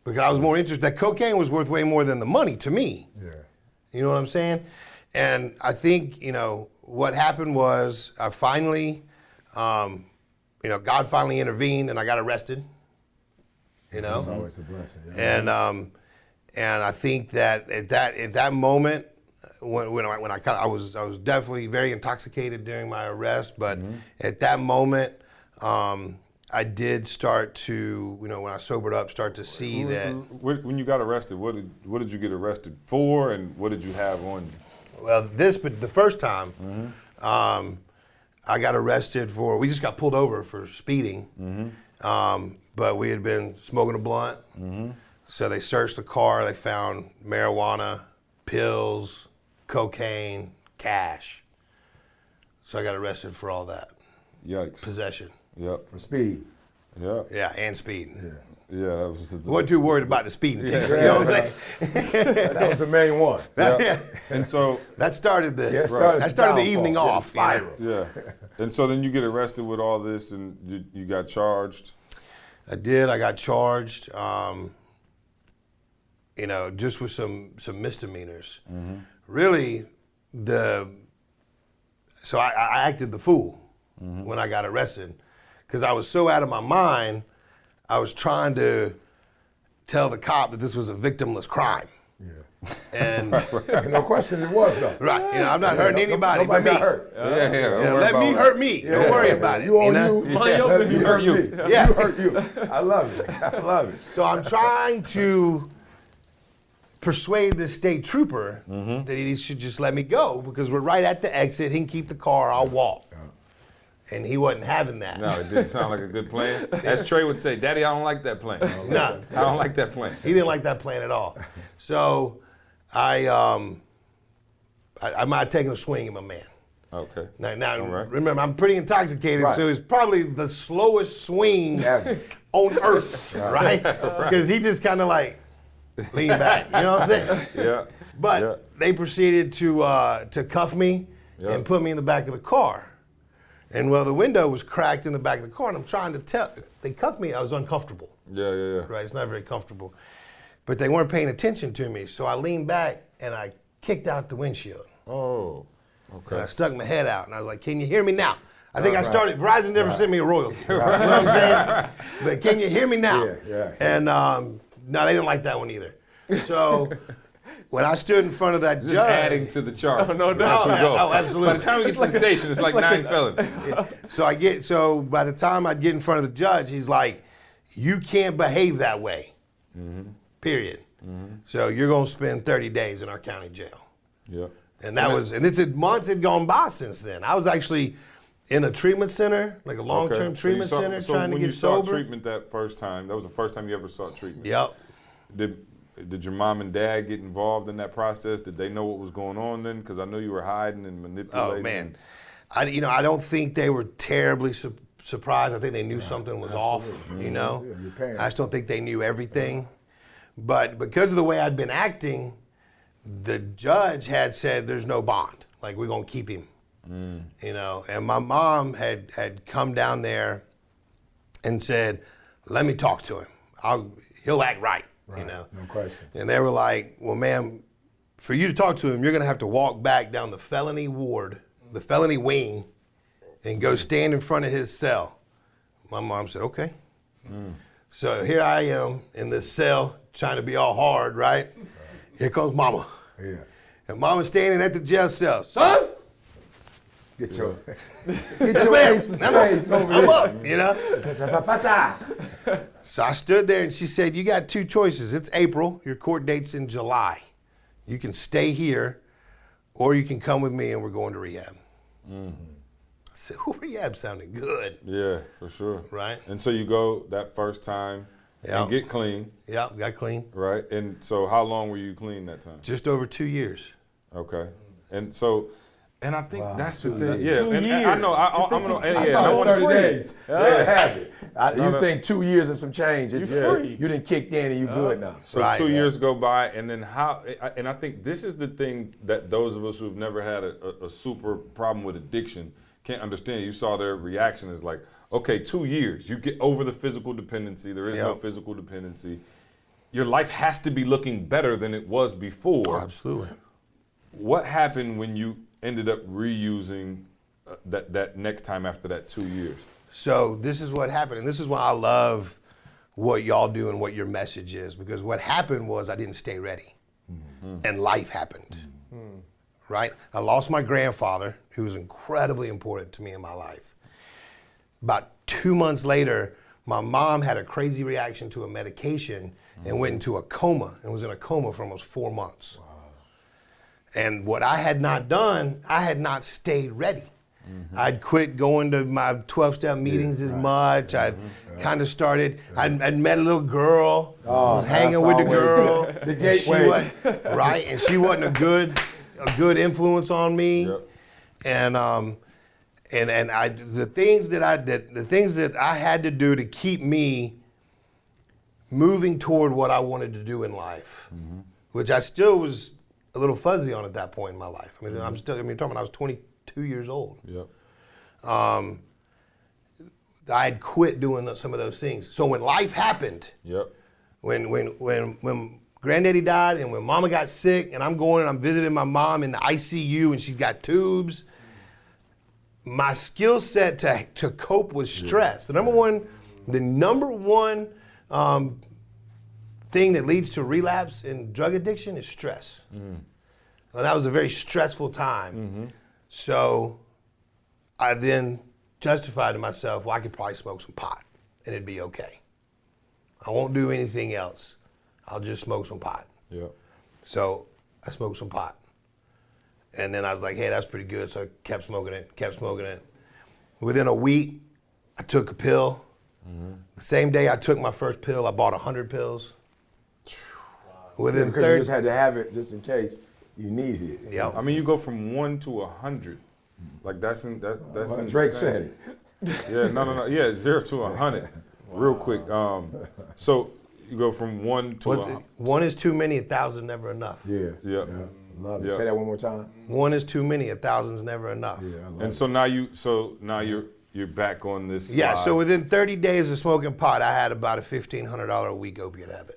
Because I was more interested, that cocaine was worth way more than the money to me. Yeah. You know what I'm saying? And I think, what happened was I finally, God finally intervened and I got arrested. That's always a blessing. Yeah. And I think that at that moment, when I was definitely very intoxicated during my arrest, but at that moment, I did start to, when I sobered up, start to see that. When you got arrested, what did you get arrested for, and what did you have on you? Well, the first time, I got arrested we just got pulled over for speeding, but we had been smoking a blunt. So they searched the car, they found marijuana, pills, cocaine, cash. So I got arrested for all that. Yikes. Possession. Yep. For speed. Yeah. Yeah, and speed. Yeah, that was. Wasn't too worried about the speeding ticket. You know what I'm saying? That was the main one. Yeah. And so That started the downfall. evening Yeah, off. spiral. yeah, and so then you get arrested with all this, and you got charged. I did. I got charged. Just with some misdemeanors. Really, so I acted the fool when I got arrested, because I was so out of my mind. I was trying to tell the cop that this was a victimless crime. Yeah. And No question it was, though. right, I'm not hurting anybody but Nobody me. got hurt. Let me hurt me. Don't worry about it. You on you. Money up and You hurt you. Yeah. You hurt you. I love it. I love it. So I'm trying to persuade this state trooper that he should just let me go, because we're right at the exit. He can keep the car. I'll walk. And he wasn't having that. No, it didn't sound like a good plan. As Trey would say, "Daddy, I don't like that plan. No. I don't like that plan." He didn't like that plan at all. So I might have taken a swing at my man. Okay. Now All right. remember, I'm pretty intoxicated, Right. so it's probably the slowest swing Ever. on earth, right? Because he just kind of like leaned back. You know what I'm saying? Yeah. But Yeah. they proceeded to cuff me Yeah. and put me in the back of the car. And the window was cracked in the back of the car, and I'm trying to tell. They cuffed me. I was uncomfortable. Yeah. Right, it's not very comfortable. But they weren't paying attention to me, so I leaned back and I kicked out the windshield. Oh. And Okay. I stuck my head out and I was like, "Can you hear me now?" I think Verizon never sent me a royalty. You know what I'm saying? But can you hear me now? Yeah. And no, they didn't like that one either. So when I stood in front of that Just judge. adding to the charge. no. As we go. Oh, absolutely. By the time we get to the station, it's like 9 felonies. So by the time I'd get in front of the judge, he's like, "You can't behave that way. Period. So you're gonna spend 30 days in our county jail." Yeah. And months had gone by since then. I was actually in a treatment center, like a long-term treatment center, trying to get sober. When you sought treatment that first time, that was the first time you ever sought treatment. Yep. Did your mom and dad get involved in that process? Did they know what was going on then? Because I know you were hiding and manipulating. Oh man, I don't think they were terribly surprised. I think they knew something was off. Yeah, your parents. I just don't think they knew everything. But because of the way I'd been acting, the judge had said there's no bond. Like, we're gonna keep him. And my mom had come down there and said, "Let me talk to him. He'll act right." No question. And they were like, "Well, ma'am, for you to talk to him, you're gonna have to walk back down the felony ward, the felony wing, and go stand in front of his cell." My mom said, "Okay." So here I am in this cell trying to be all hard, right? Here comes Mama. Yeah. And Mama's standing at the jail cell. "Son, Get your ma'am. ace of spades over I'm here. up," you know? So I stood there and she said, "You got two choices. It's April. Your court date's in July. You can stay here or you can come with me and we're going to rehab." I said, rehab sounded good, Yeah, for sure. right? And so you go that first time Yeah. and get clean, Yeah, got clean. right? And so how long were you clean that time? Just over 2 years. Okay. And so And I think that's the 2 thing. years. Yeah, 2 and I know. I'm gonna. I Yeah, thought I it want was 30 free. days. Let it happen. You no. think 2 years and some change? It's free. You didn't kicked in and you good now. So 2 years go by, and then and I think this is the thing that those of us who've never had a super problem with addiction can't understand. You saw their reaction is like, okay, 2 years, you get over the physical dependency. There is no physical dependency. Your life has to be looking better than it was before. Absolutely. What happened when you ended up reusing that next time after that 2 years? So this is what happened, and this is why I love what y'all do and what your message is, because what happened was I didn't stay ready, and life happened, right? I lost my grandfather, who was incredibly important to me in my life. About 2 months later, my mom had a crazy reaction to a medication and went into a coma, and was in a coma for almost 4 months. And what I had not done, I had not stayed ready. I'd quit going to my 12-step meetings as much. I'd kind of started, I'd met a little girl, was hanging with the girl. The and gateway. she wasn't, right, and she wasn't a good influence on me. Yep. And the things that I had to do to keep me moving toward what I wanted to do in life, which I still was a little fuzzy on at that point in my life. I mean, you're talking about I was 22 years old. Yep. I had quit doing some of those things. So when life happened, Yep. when Granddaddy died and when Mama got sick, and I'm visiting my mom in the ICU and she's got tubes, my skill set to cope with stress. The number one thing that leads to relapse in drug addiction is stress. Well, that was a very stressful time. So I then justified to myself, well, I could probably smoke some pot and it'd be okay. I won't do anything else. I'll just smoke some pot. Yep. So I smoked some pot. And then I was like, hey, that's pretty good. So I kept smoking it. Within a week, I took a pill. The same day I took my first pill, I bought 100 pills. Within Because you 30 just had to have it just in case you needed it. Yeah. I mean, you go from 1 to 100. Like that's Well, insane. Drake said it. Yeah, no. Yeah, 0 to 100, real quick. So you go from 1 to One is too many, 1,000 never enough. Yeah. Yeah. Love it. Yeah. Say that one more time. One is too many, 1,000's never enough. Yeah, I love And it. so now you're back on this. Yeah, slide. so within 30 days of smoking pot, I had about a $1,500 a week opiate habit.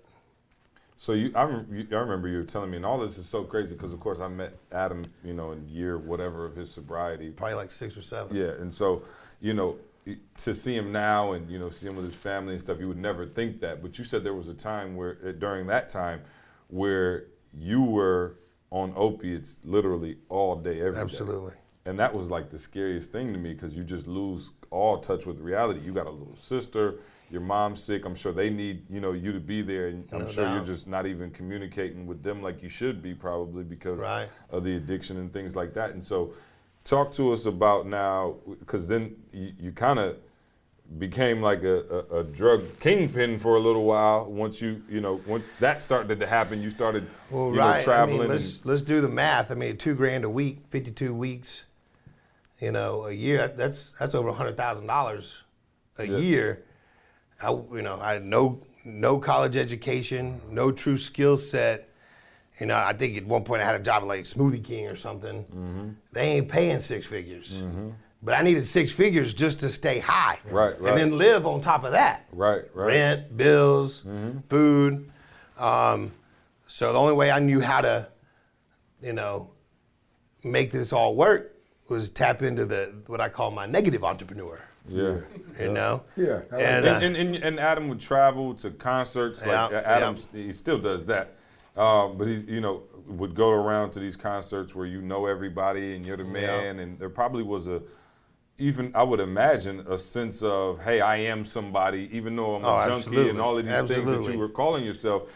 So I remember you telling me, and all this is so crazy because of course I met Adam, in year whatever of his sobriety. Probably like 6 or 7. Yeah, and so to see him now and see him with his family and stuff, you would never think that. But you said there was a time during that time where you were on opiates literally all day, every day. Absolutely. And that was like the scariest thing to me because you just lose all touch with reality. You got a little sister, your mom's sick. I'm sure they need, you to be there. And I'm sure you're just not even communicating with them like you should be probably because of the addiction and things like that. And so talk to us about now, because then you kind of became like a drug kingpin for a little while. Once once that started to happen, you started traveling. I mean, let's do the math. I mean, $2,000 a week, 52 weeks, a year. That's over $100,000 a year. I had no college education, no true skill set. I think at one point I had a job at like Smoothie King or something. They ain't paying 6 figures. But I needed 6 figures just to stay high. Right. And then live on top of that. Right. Rent, bills, food. So the only way I knew how to, make this all work was tap into what I call my negative entrepreneur. Yeah. Yeah. And Adam would travel to concerts. Like Adam, he still does that. But he's, would go around to these concerts where everybody and you're the man. And there probably was even I would imagine a sense of, hey, I am somebody, even though I'm a junkie and all of these things that you were calling yourself.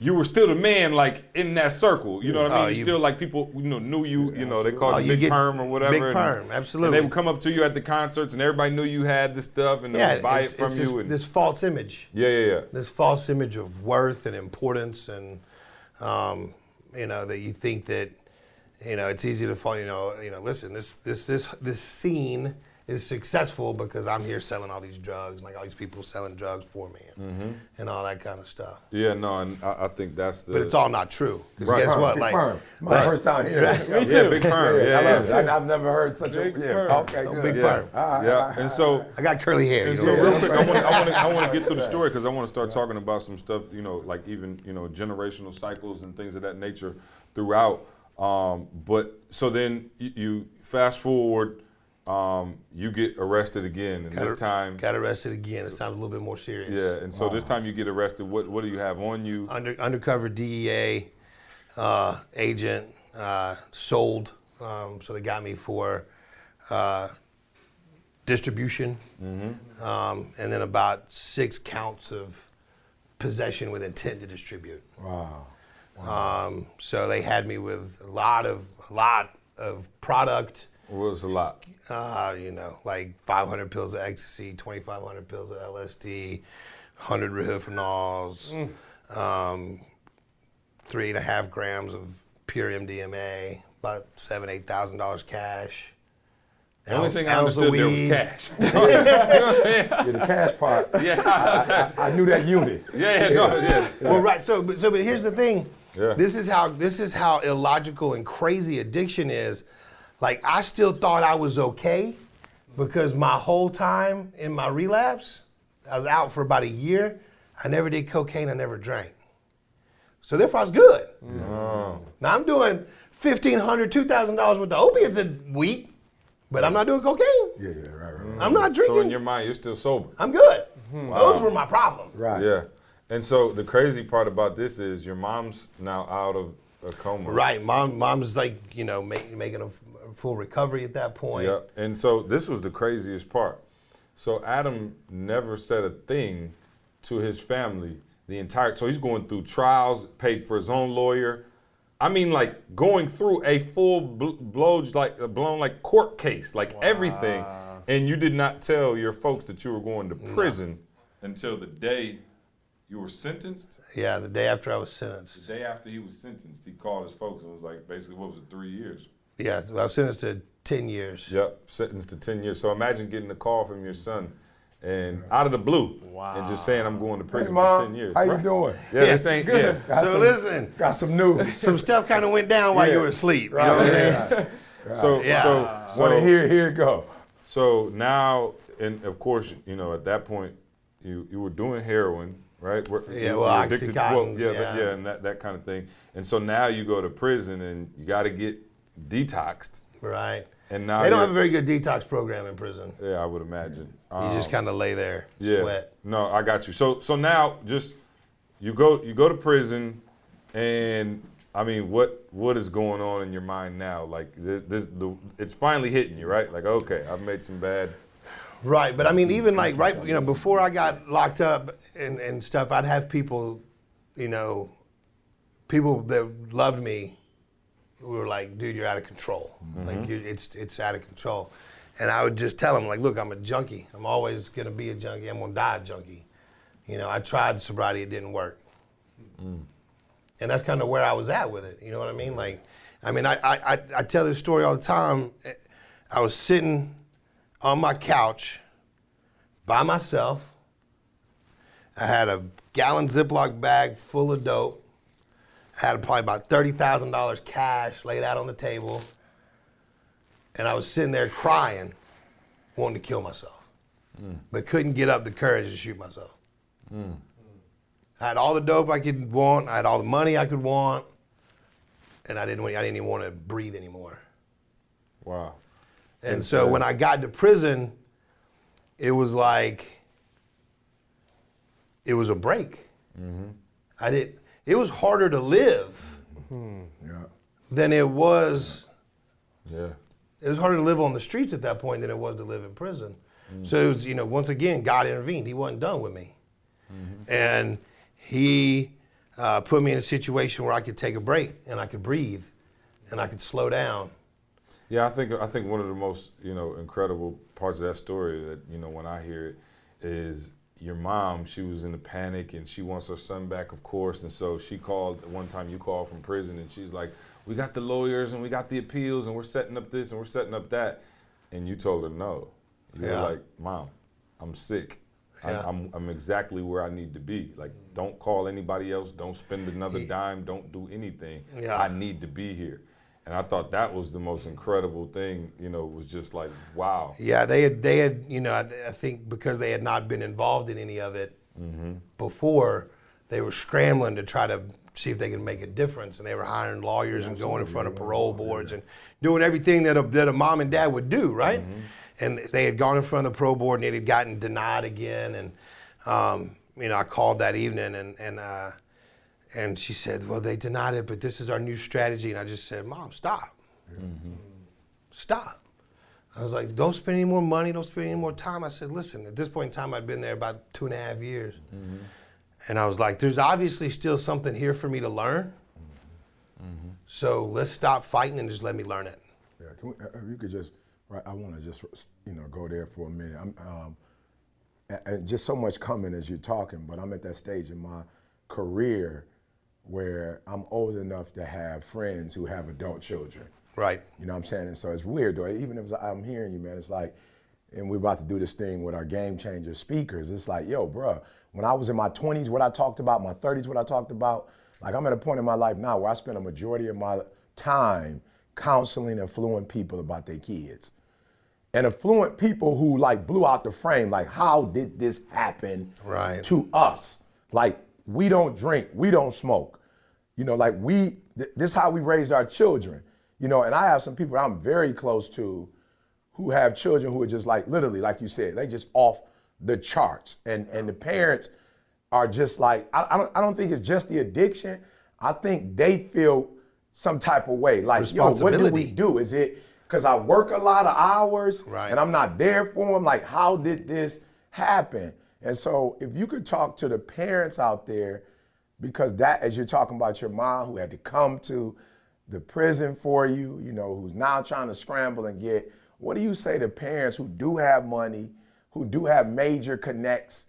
You were still the man, like in that circle. You know what I mean? You still like people, knew you. They called you Big Perm or whatever. Big Perm, absolutely. And they would come up to you at the concerts, and everybody knew you had this stuff, and they would buy it from you. This false image. Yeah. This false image of worth and importance, and that you think that, You know, it's easy to find. Listen, this scene is successful because I'm here selling all these drugs, like all these people selling drugs for me, and all that kind of stuff. Yeah, no, and I think that's the. But it's all not true. 'Cause Right. guess what? Big like, firm. My first time hearing it. Me too. Yeah, big firm. I love Yeah. it. I've never heard such Big a firm. Okay, good. big Yeah. firm. All right, Yeah, all right, and so. I got curly hair. And You so know real what I'm quick, I want to get through the story because I want to start talking about some stuff, like even generational cycles and things of that nature throughout. But so then you fast forward, you get arrested again, and this time, got arrested again. This time's a little bit more serious. yeah, and so this time you get arrested. What do you have on you? Undercover DEA agent, sold. So they got me for distribution, and then about 6 counts of possession with intent to distribute. Wow. So they had me with a lot of product. What was a lot? Like 500 pills of ecstasy, 2,500 pills of LSD, 100 rohypnols, 3.5 grams of pure MDMA, about $8,000 cash. The only thing I Ounce of understood there was weed. cash. You know what I'm saying? Yeah, the cash part. Yeah, I knew that unit. yeah. Well, right. But here's the thing. Yeah. This is how illogical and crazy addiction is. Like, I still thought I was okay because my whole time in my relapse, I was out for about a year. I never did cocaine. I never drank. So therefore, I was good. Oh. Now I'm doing $1,500, $2,000 worth of opiates a week, but I'm not doing cocaine. Yeah, right. I'm not drinking. So in your mind, you're still sober. I'm good. Those were my problem. Right. Yeah. And so the crazy part about this is your mom's now out of a coma. Right. Mom's like, making a full recovery at that point. Yeah. And so this was the craziest part. So Adam never said a thing to his family so he's going through trials, paid for his own lawyer. I mean, like going through a full blown court case, like everything. And you did not tell your folks that you were going to prison until the day you were sentenced. Yeah, the day after I was sentenced. The day after he was sentenced, he called his folks and was like, basically, what was it, 3 years? Yeah, I was sentenced to 10 years. Yep, sentenced to 10 years. So imagine getting a call from your son and out of the blue and just saying, I'm going to Hey, prison Mom, for 10 years. how you Right? doing? Yeah, this ain't good. Listen, Got some news. some stuff kind of went down while you were asleep. You know what I'm saying? So, Yeah. Want to here it go. So now, and of course, at that point, you were doing heroin, right? Yeah, You well, were addicted- Oxycontins, yeah, and that kind of thing. And so now you go to prison and you got to get detoxed. Right. And now They don't you're- have a very good detox program in prison. Yeah, I would imagine. You just kind of lay there, Yeah. sweat. No, I got you. So now just you go to prison, and I mean, what is going on in your mind now? Like it's finally hitting you, right? Like, okay, I've made some bad. Right, but I mean, even like before I got locked up and stuff, I'd have people, people that loved me, who were like, "Dude, you're out of control. Like, it's out of control." And I would just tell them, like, "Look, I'm a junkie. I'm always gonna be a junkie. I'm gonna die a junkie. I tried sobriety, it didn't work." And that's kind of where I was at with it. You know what I mean? Like, I tell this story all the time. I was sitting on my couch by myself. I had a gallon Ziploc bag full of dope. I had probably about $30,000 cash laid out on the table. And I was sitting there crying, wanting to kill myself, but couldn't get up the courage to shoot myself. I had all the dope I could want. I had all the money I could want, and I didn't even want to breathe anymore. Wow. And so when I got to prison, it was like, it was a break. It was harder to live than it was. Yeah. It was harder to live on the streets at that point than it was to live in prison. So it was, once again, God intervened. He wasn't done with me. And he put me in a situation where I could take a break and I could breathe and I could slow down. Yeah, I think one of the most incredible parts of that story that when I hear it is your mom. She was in a panic and she wants her son back, of course, and so she called one time. You called from prison and she's like, we got the lawyers and we got the appeals and we're setting up this and we're setting up that. And you told her no. You were like, Mom, I'm sick. Yeah. I'm exactly where I need to be. Like, don't call anybody else. Don't spend another dime. Don't do anything. Yeah. I need to be here. And I thought that was the most incredible thing, was just like, wow. Yeah, they had, I think because they had not been involved in any of it before, they were scrambling to try to see if they could make a difference. And they were hiring lawyers and going in front of parole boards and doing everything that a mom and dad would do, right? And they had gone in front of the parole board and it had gotten denied again. And, I called that evening and she said, well, they denied it, but this is our new strategy. And I just said, Mom, stop. Stop. I was like, don't spend any more money, don't spend any more time. I said, listen, at this point in time, I'd been there about 2.5 years. And I was like, there's obviously still something here for me to learn. So let's stop fighting and just let me learn it. Yeah, if you could just, I want to just, go there for a minute. And just so much coming as you're talking, but I'm at that stage in my career where I'm old enough to have friends who have adult children. Right. You know what I'm saying? And so it's weird, though. Even if I'm hearing you, man, it's like, and we're about to do this thing with our game changer speakers. It's like, yo, bruh, when I was in my 20s, what I talked about, my 30s, what I talked about, like I'm at a point in my life now where I spend a majority of my time counseling affluent people about their kids. And affluent people who like blew out the frame, like how did this happen to us? Like we don't drink, we don't smoke. This is how we raised our children. And I have some people I'm very close to who have children who are just like, literally, like you said, they just off the charts. And the parents are just like, I don't think it's just the addiction. I think they feel some type of way. Like, yo, what do we do? Is it because I work a lot of hours and I'm not there for them? Like, how did this happen? And so if you could talk to the parents out there, because that, as you're talking about your mom who had to come to the prison for you, who's now trying to scramble and get, what do you say to parents who do have money, who do have major connects,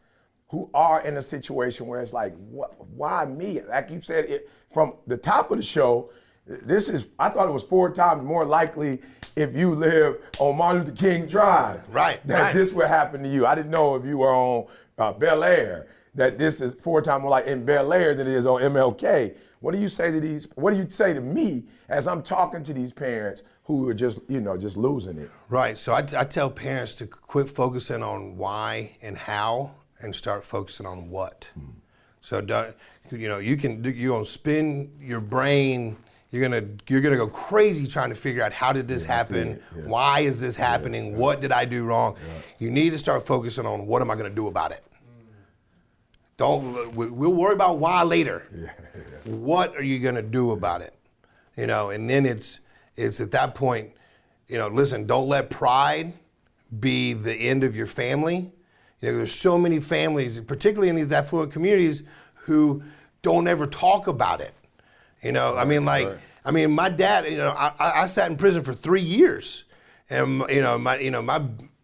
who are in a situation where it's like, why me? Like you said, it from the top of the show, I thought it was 4 times more likely if you live on Martin Luther King Drive that this would happen to you. I didn't know if you were on Bel Air, that this is 4 times more like in Bel Air than it is on MLK. What do you say to me as I'm talking to these parents who are just losing it? Right, so I tell parents to quit focusing on why and how and start focusing on what. So, you're gonna spin your brain. You're gonna go crazy trying to figure out how did this happen? Why is this happening? What did I do wrong? You need to start focusing on what am I gonna do about it. We'll worry about why later. What are you gonna do about it? And then it's at that point, listen, don't let pride be the end of your family. There's so many families, particularly in these affluent communities, who don't ever talk about it. My dad, I sat in prison for 3 years. And,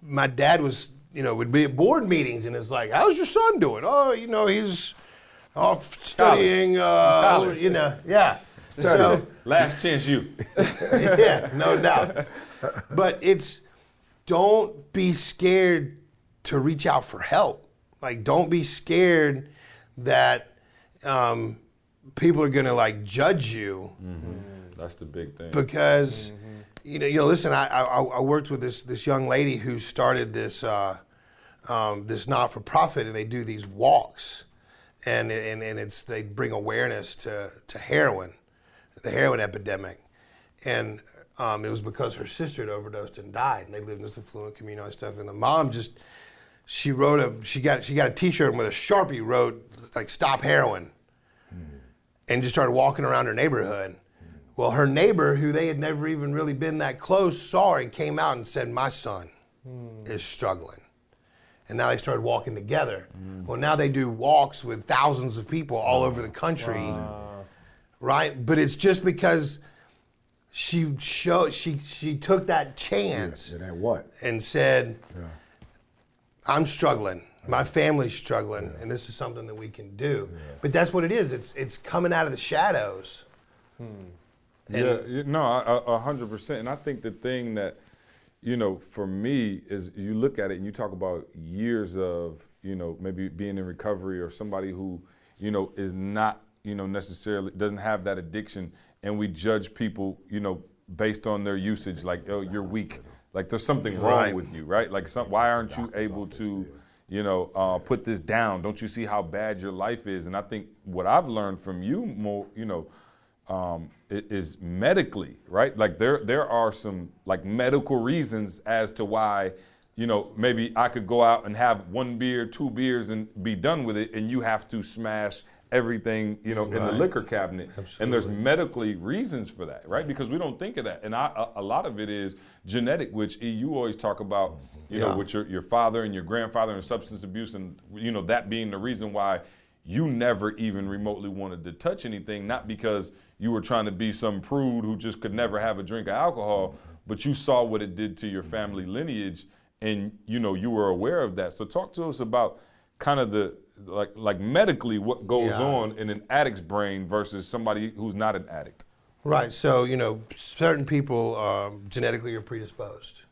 my dad was, would be at board meetings and it's like, how's your son doing? Oh, he's off studying, College. So, last chance you. Yeah, no doubt. But don't be scared to reach out for help. Like, don't be scared that people are gonna judge you. That's the big thing. Because listen, I worked with this young lady who started this this not-for-profit, and they do these walks, and they bring awareness to heroin, the heroin epidemic, and it was because her sister had overdosed and died, and they lived in this affluent community and stuff, and the mom she got a T-shirt and with a Sharpie wrote "Stop Heroin," and just started walking around her neighborhood. Well, her neighbor, who they had never even really been that close, saw her and came out and said, "My son is struggling." And now they started walking together. Well, now they do walks with thousands of people all over the country, right? But it's just because she took that chance and said, I'm struggling. My family's struggling, and this is something that we can do. But that's what it is. It's coming out of the shadows. No, 100%. And I think the thing that, for me is you look at it and you talk about years of, maybe being in recovery or somebody who, is not, necessarily doesn't have that addiction, and we judge people, based on their usage, like, oh, you're weak. Like there's something wrong with you, right? Like why aren't you able to, put this down? Don't you see how bad your life is? And I think what I've learned from you more, is medically, right? Like there are some like medical reasons as to why, maybe I could go out and have 1 beer, 2 beers and be done with it, and you have to smash everything, in the liquor cabinet. Absolutely. And there's medically reasons for that, right? Because we don't think of that. And a lot of it is genetic, which you always talk about, with your father and your grandfather and substance abuse, and, that being the reason why you never even remotely wanted to touch anything, not because you were trying to be some prude who just could never have a drink of alcohol, but you saw what it did to your family lineage, and, you were aware of that. So talk to us about kind of the, like medically what goes on in an addict's brain versus somebody who's not an addict. Right. So, certain people genetically are predisposed.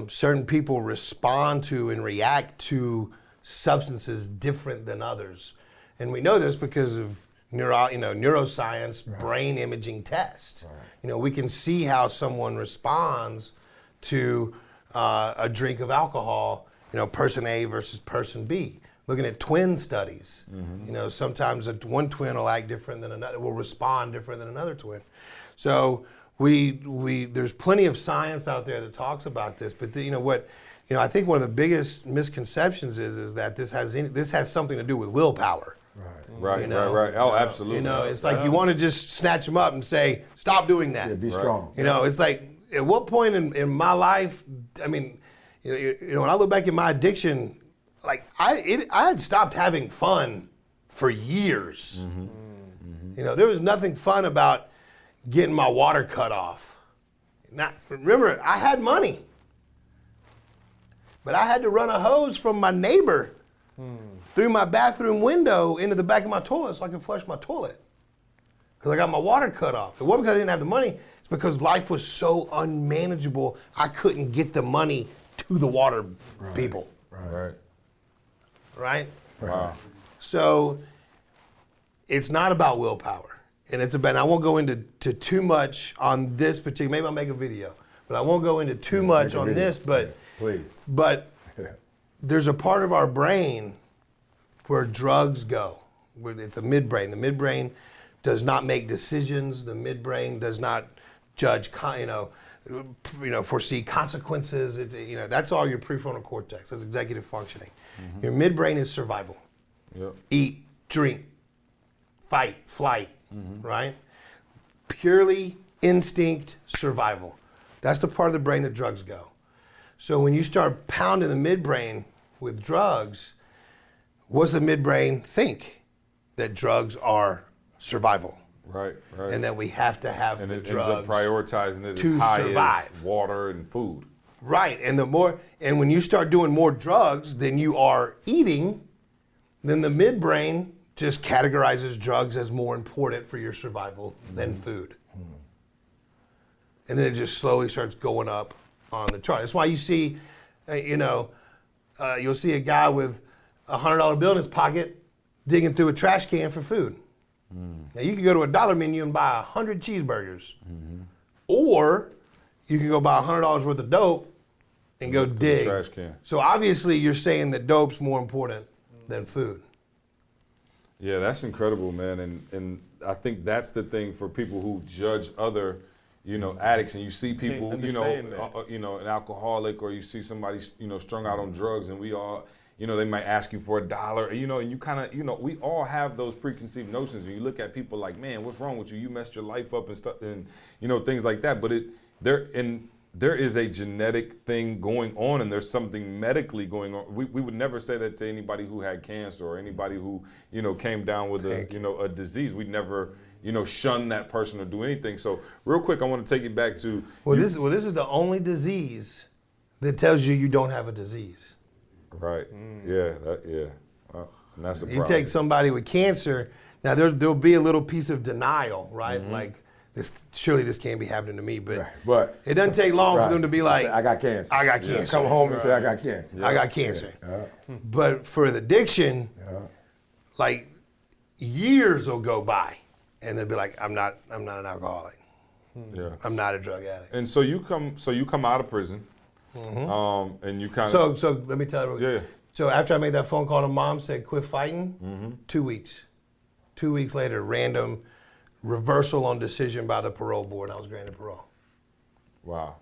Certain people respond to and react to substances different than others. And we know this because of neuroscience, brain imaging tests. Right. We can see how someone responds to a drink of alcohol, person A versus person B. Looking at twin studies, sometimes one twin will act different than another, will respond different than another twin. So there's plenty of science out there that talks about this, but I think one of the biggest misconceptions is that this has something to do with willpower. Right. Oh, absolutely. It's like you want to just snatch them up and say, stop doing that. Yeah, be strong. It's like, at what point in my life, when I look back at my addiction, like I had stopped having fun for years. There was nothing fun about getting my water cut off. Now, remember, I had money, but I had to run a hose from my neighbor through my bathroom window into the back of my toilet so I could flush my toilet because I got my water cut off. It wasn't because I didn't have the money. It's because life was so unmanageable, I couldn't get the money to the water people. Right? Wow. So it's not about willpower. And I won't go into too much on this particular, maybe I'll make a video, but I won't go into too much on this, but please. But there's a part of our brain where drugs go. It's the midbrain. The midbrain does not make decisions. The midbrain does not judge, foresee consequences. That's all your prefrontal cortex. That's executive functioning. Your midbrain is survival. Eat, drink, fight, flight, right? Purely instinct survival. That's the part of the brain that drugs go. So when you start pounding the midbrain with drugs, what's the midbrain think? That drugs are survival. Right. And that we have to have and the it drugs ends up prioritizing it to as high survive. as water and food. Right, and when you start doing more drugs than you are eating, then the midbrain just categorizes drugs as more important for your survival than food. And then it just slowly starts going up on the chart. That's why you see, you'll see a guy with a $100 bill in his pocket digging through a trash can for food. Now you can go to a dollar menu and buy 100 cheeseburgers, or you can go buy $100 worth of dope and go dig. Trash can. So obviously you're saying that dope's more important than food. Yeah, that's incredible, man. And I think that's the thing for people who judge other, addicts, and you see people, an alcoholic, or you see somebody, strung out on drugs, and we all, they might ask you for $1, and you kind of, we all have those preconceived notions. And you look at people like, man, what's wrong with you? You messed your life up and stuff, and things like that. But there is a genetic thing going on, and there's something medically going on. We would never say that to anybody who had cancer or anybody who, came down with a disease. We'd never, shun that person or do anything. So real quick, I want to take you back to. This is the only disease that tells you don't have a disease. Right. Yeah. And that's a problem. You take somebody with cancer. Now there'll be a little piece of denial, right? Like surely this can't be happening to me. But, But it doesn't take long for them to be like, I got cancer. I got cancer. Come home and say I got cancer. I got cancer. But for the addiction, like years will go by, and they'll be like, I'm not an alcoholic. Yeah. I'm not a drug addict. And so you come out of prison, and you kind of. So let me tell you. Yeah. So after I made that phone call to mom, said quit fighting. 2 weeks. 2 weeks later, random reversal on decision by the parole board. I was granted parole. Wow.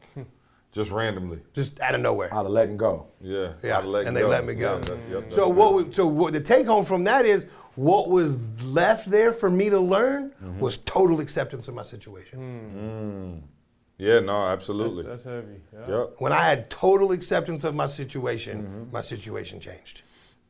Just randomly. Just out of nowhere. Out of letting go. Yeah. Yeah, and they let me go. That's So what the take home from that is what was left there for me to learn was total acceptance of my situation. Yeah, no, absolutely. That's heavy. Yeah. Yep. When I had total acceptance of my situation changed.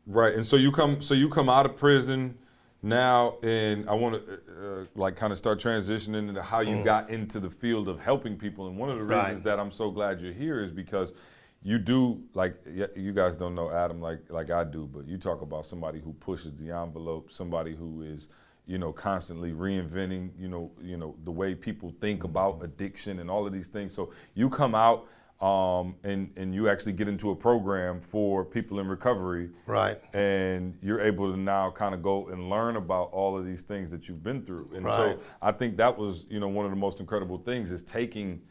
Right, and so you come out of prison now, and I want to like kind of start transitioning into how you got into the field of helping people. And one of the reasons that I'm so glad you're here is because you do, like, you guys don't know Adam like I do, but you talk about somebody who pushes the envelope, somebody who is, constantly reinventing, the way people think about addiction and all of these things. So you come out and you actually get into a program for people in recovery. Right. And you're able to now kind of go and learn about all of these things that you've been through. And so I think that was, one of the most incredible things is taking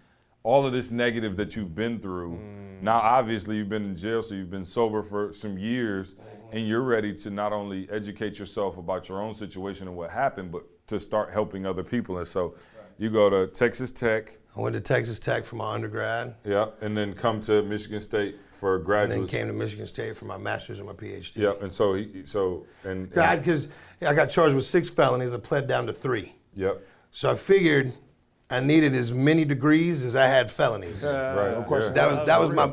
all of this negative that you've been through. Now, obviously, you've been in jail, so you've been sober for some years, and you're ready to not only educate yourself about your own situation and what happened, but to start helping other people. And so you go to Texas Tech. I went to Texas Tech for my undergrad. Yeah, and then come to Michigan State for graduate. And then came to Michigan State for my master's and my PhD. Yeah, and because I got charged with 6 felonies, I pled down to 3. Yep. So I figured I needed as many degrees as I had felonies. Right. No question. That was my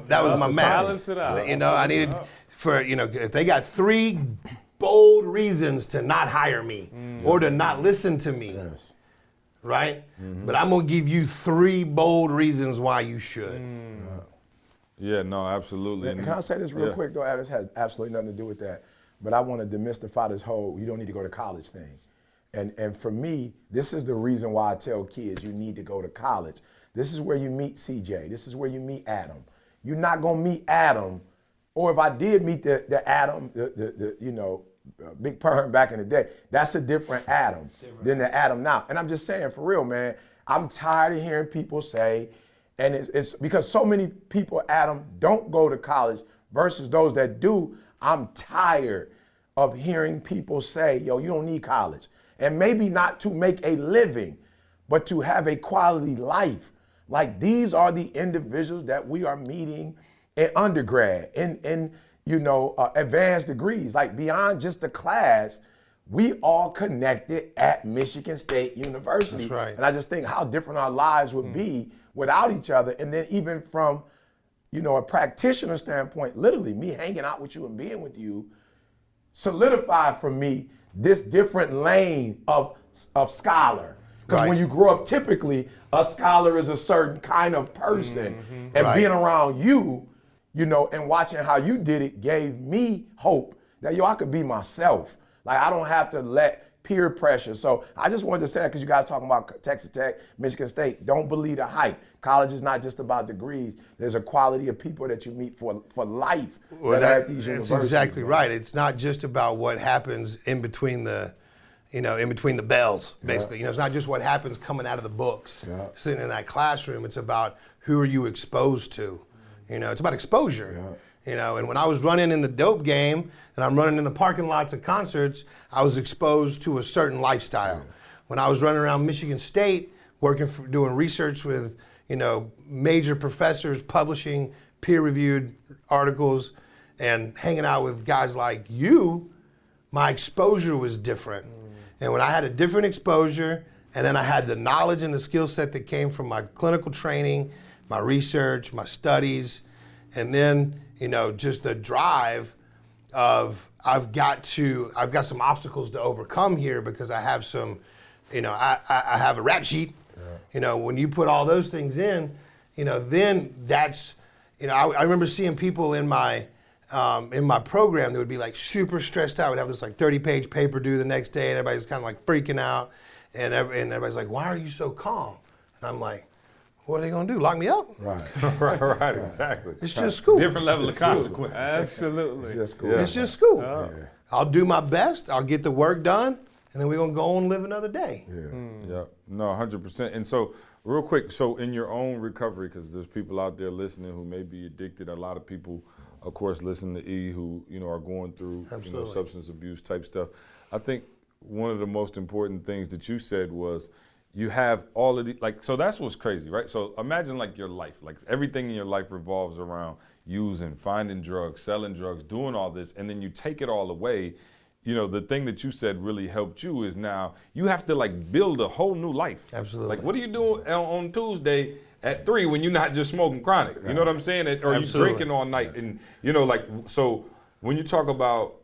math. Balance it out. I needed if they got 3 bold reasons to not hire me or to not listen to me. Yes. Right? But I'm going to give you 3 bold reasons why you should. Yeah, no, absolutely. Can I say this real quick, though? This has absolutely nothing to do with that. But I want to demystify this whole you don't need to go to college thing. And for me, this is the reason why I tell kids you need to go to college. This is where you meet CJ. This is where you meet Adam. You're not going to meet Adam, or if I did meet the Adam, the Big Perm back in the day, that's a different Adam than the Adam now. And I'm just saying, for real, man, I'm tired of hearing people say, and it's because so many people, Adam, don't go to college versus those that do. I'm tired of hearing people say, yo, you don't need college. And maybe not to make a living, but to have a quality life. Like, these are the individuals that we are meeting in undergrad, in advanced degrees, like beyond just the class. We all connected at Michigan State University. That's right. And I just think how different our lives would be without each other. And then even from, a practitioner standpoint, literally me hanging out with you and being with you solidified for me this different lane of scholar. Because when you grow up, typically a scholar is a certain kind of person. And being around you, and watching how you did it gave me hope that, I could be myself. Like, I don't have to let peer pressure. So I just wanted to say that because you guys talking about Texas Tech, Michigan State. Don't believe the hype. College is not just about degrees. There's a quality of people that you meet for life. That's exactly right. It's not just about what happens in between the bells, basically. It's not just what happens coming out of the books, sitting in that classroom. It's about who are you exposed to. It's about exposure. And when I was running in the dope game and I'm running in the parking lots of concerts, I was exposed to a certain lifestyle. When I was running around Michigan State, doing research with, major professors, publishing peer-reviewed articles, and hanging out with guys like you, my exposure was different. And when I had a different exposure, and then I had the knowledge and the skill set that came from my clinical training, my research, my studies, and then, just the drive of I've got some obstacles to overcome here because I have some, I have a rap sheet. When you put all those things in, then that's, I remember seeing people in my program that would be like super stressed out. Would have this like 30-page paper due the next day, and everybody's kind of like freaking out. And everybody's like, why are you so calm? And I'm like, what are they gonna do? Lock me up? Right. right, exactly. It's just school. Different level of consequence. Absolutely. It's just cool. It's just school. Yeah. I'll do my best. I'll get the work done, and then we're gonna go on and live another day. Yeah, no, 100%. And so, real quick, so in your own recovery, because there's people out there listening who may be addicted. A lot of people, of course, listen to E who are going through substance abuse type stuff. I think one of the most important things that you said was you have all of the so that's what's crazy, right? So imagine like your life, like everything in your life revolves around using, finding drugs, selling drugs, doing all this, and then you take it all away. The thing that you said really helped you is now you have to like build a whole new life. Absolutely. Like what do you do on Tuesday at 3 when you're not just smoking chronic? You know what I'm saying? Or you drinking all night, and so when you talk about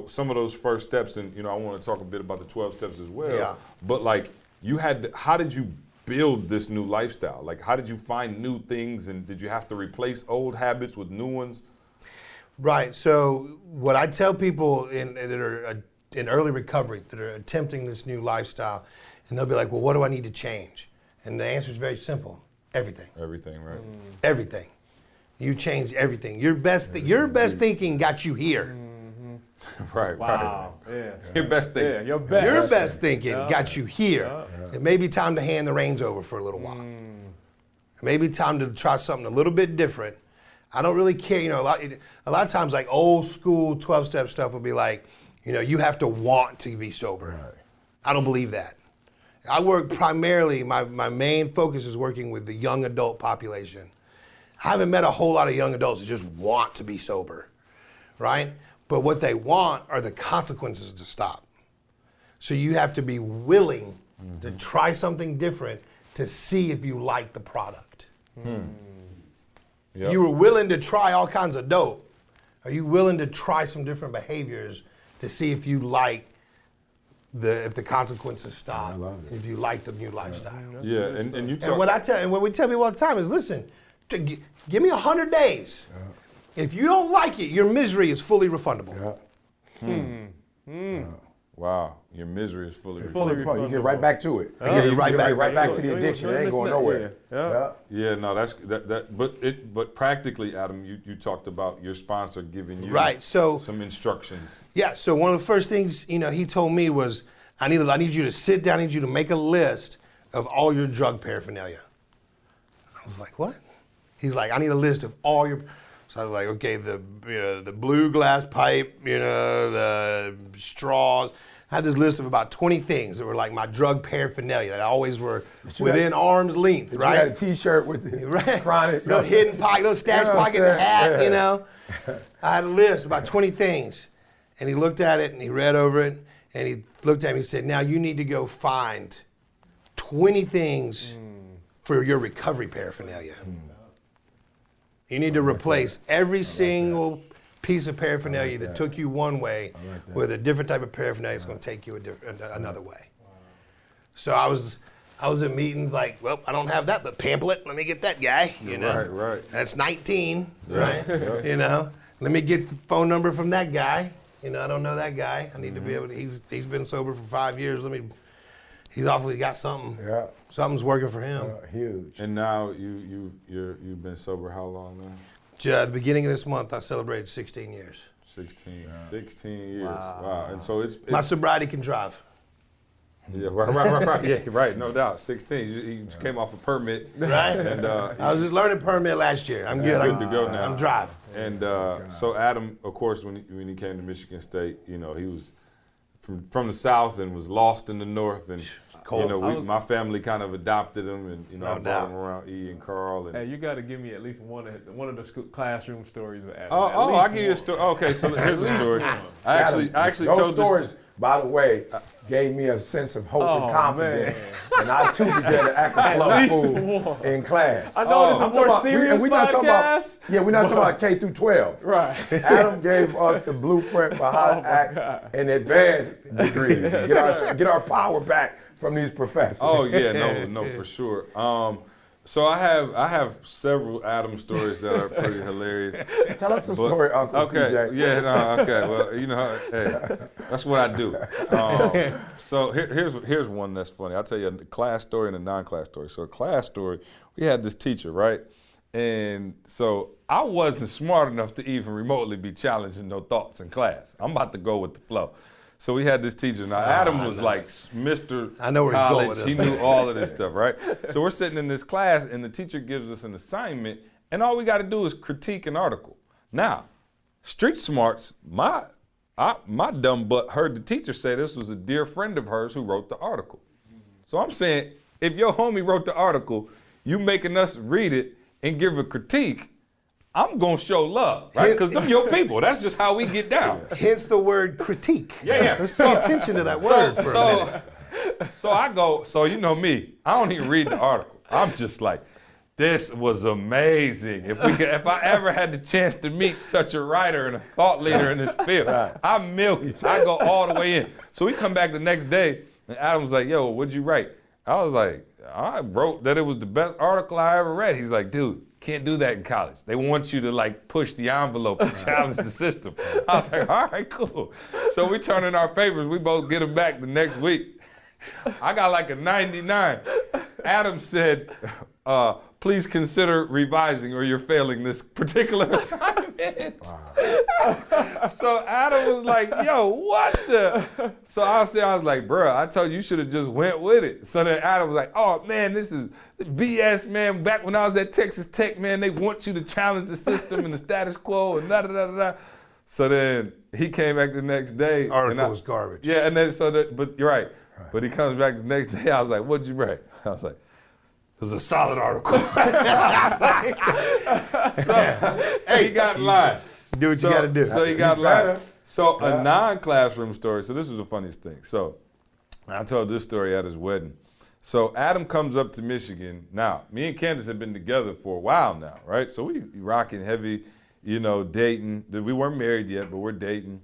some of those first steps, and I want to talk a bit about the 12 steps as well. Yeah. But like how did you build this new lifestyle? Like how did you find new things, and did you have to replace old habits with new ones? Right. So what I tell people that are in early recovery that are attempting this new lifestyle, and they'll be like, well, what do I need to change? And the answer is very simple. Everything. Everything, right? Everything. You change everything. Your best thinking got you here. Right, Wow. right. Yeah. Your best thing. Yeah, your best. Your best thinking got you here. It may be time to hand the reins over for a little while. It may be time to try something a little bit different. I don't really care. A lot of times, like old school 12-step stuff will be like, you have to want to be sober. Right. I don't believe that. I work primarily, my main focus is working with the young adult population. I haven't met a whole lot of young adults that just want to be sober, right? But what they want are the consequences to stop. So you have to be willing to try something different to see if you like the product. Yep. You were willing to try all kinds of dope. Are you willing to try some different behaviors to see if you like if the consequences stop? If you like the new lifestyle. Yeah, and you talk. And what we tell people all the time is, listen, give me 100 days. If you don't like it, your misery is fully refundable. Wow, your misery is fully You get right back to it. You get right back to the addiction. It ain't going nowhere. Yeah, no, that's that. But practically, Adam, you talked about your sponsor giving you some instructions. Yeah. So one of the first things he told me was, I need you to sit down. I need you to make a list of all your drug paraphernalia. I was like, what? He's like, I need a list of all your. So I was like, okay, the blue glass pipe, the straws. I had this list of about 20 things that were like my drug paraphernalia that always were within arm's length, right? You had a T-shirt with the chronic. Little hidden pocket, little stash pocket in the hat, I had a list, about 20 things. And he looked at it and he read over it and he looked at me and said, now you need to go find 20 things for your recovery paraphernalia. You need to replace every single piece of paraphernalia that took you one way with a different type of paraphernalia that's going to take you another way. So I was at meetings like, well, I don't have that, but pamphlet, let me get that guy, Right. That's 19, right? Let me get the phone number from that guy. I don't know that guy. I need to be able to, he's been sober for 5 years. He's obviously got something. Yeah. Something's working for him. Huge. And now you've been sober how long now? At the beginning of this month, I celebrated 16 years. 16 years. Wow. And so it's my sobriety can drive. Yeah, right. Yeah, right. No doubt. 16. You came off a permit. Right. And I was just learning permit last year. I'm good. Good to go now. I'm driving. And so Adam, of course, when he came to Michigan State, he was from the South and was lost in the North, and my family kind of adopted him, and I brought him around E and Carl. And hey, you got to give me at least one of the classroom stories with Adam. I'll give you a story. Okay, so here's a story. I actually told stories. By the way, gave me a sense of hope and confidence, and I too began to act a plum fool in class. I know it's a more serious podcast. We're not talking about K through 12. Right. Adam gave us the blueprint for how to act in advanced degrees. Get our power back from these professors. Oh yeah, no, for sure. So I have several Adam stories that are pretty hilarious. Tell us a story, Uncle Okay, CJ. yeah, no, okay. Well, you know, hey, that's what I do. So here's one that's funny. I'll tell you a class story and a non-class story. So a class story, we had this teacher, right? And so I wasn't smart enough to even remotely be challenging no thoughts in class. I'm about to go with the flow. So we had this teacher. Now, Adam was like Mr. I know where he's going with this. He knew all of this stuff, right? So we're sitting in this class, and the teacher gives us an assignment, and all we got to do is critique an article. Now, street smarts, my dumb butt heard the teacher say this was a dear friend of hers who wrote the article. So I'm saying, if your homie wrote the article, you making us read it and give a critique, I'm going to show love, right? Because them your people. That's just how we get down. Hence the word critique. Yeah. Let's pay attention to that word for a minute. So I go, so you know me, I don't even read the article. I'm just like, this was amazing. If I ever had the chance to meet such a writer and a thought leader in this field, I milk it. I go all the way in. So we come back the next day, and Adam's like, yo, what'd you write? I was like, I wrote that it was the best article I ever read. He's like, dude, can't do that in college. They want you to like push the envelope and challenge the system. I was like, all right, cool. So we turn in our papers. We both get them back the next week. I got like a 99. Adam said, please consider revising or you're failing this particular assignment. Wow. So Adam was like, yo, what the? So I was like, bro, I told you you should have just went with it. So then Adam was like, oh man, this is BS, man. Back when I was at Texas Tech, man, they want you to challenge the system and the status quo and da-da-da-da-da. So then he came back the next day. Article was garbage. Yeah, and then but you're right. But he comes back the next day. I was like, what'd you write? I was like, it was a solid article. So he got in line. Do what you got to do. So he got in line. So a non-classroom story. So this was the funniest thing. So I told this story at his wedding. So Adam comes up to Michigan. Now, me and Candace have been together for a while now, right? So we rocking heavy, dating. We weren't married yet, but we're dating.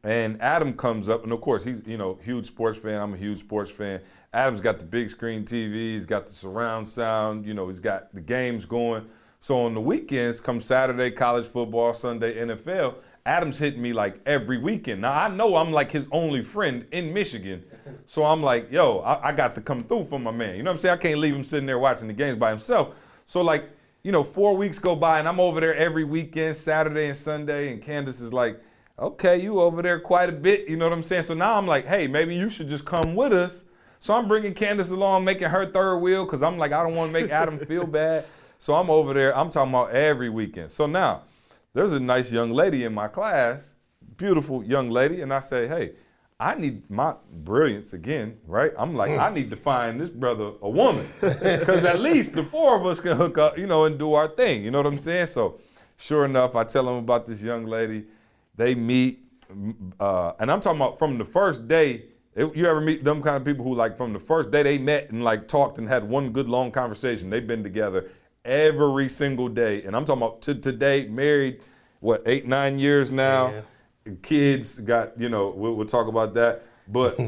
And Adam comes up, and of course, he's, huge sports fan. I'm a huge sports fan. Adam's got the big screen TV. He's got the surround sound. He's got the games going. So on the weekends, come Saturday, college football, Sunday, NFL, Adam's hitting me like every weekend. Now, I know I'm like his only friend in Michigan. So I'm like, yo, I got to come through for my man. You know what I'm saying? I can't leave him sitting there watching the games by himself. So 4 weeks go by, and I'm over there every weekend, Saturday and Sunday, and Candace is like, okay, you over there quite a bit, you know what I'm saying? So now I'm like, hey, maybe you should just come with us. So I'm bringing Candace along, making her third wheel, because I'm like, I don't want to make Adam feel bad. So I'm over there, I'm talking about every weekend. So now, there's a nice young lady in my class, beautiful young lady, and I say, hey, I need my brilliance again, right? I'm like, I need to find this brother a woman, because at least the four of us can hook up, and do our thing, you know what I'm saying? So sure enough, I tell him about this young lady. They meet, and I'm talking about from the first day. You ever meet them kind of people who from the first day they met and talked and had one good long conversation? They've been together every single day. And I'm talking about to today, married, 8, 9 years now. Yeah. Kids got, we'll talk about that. But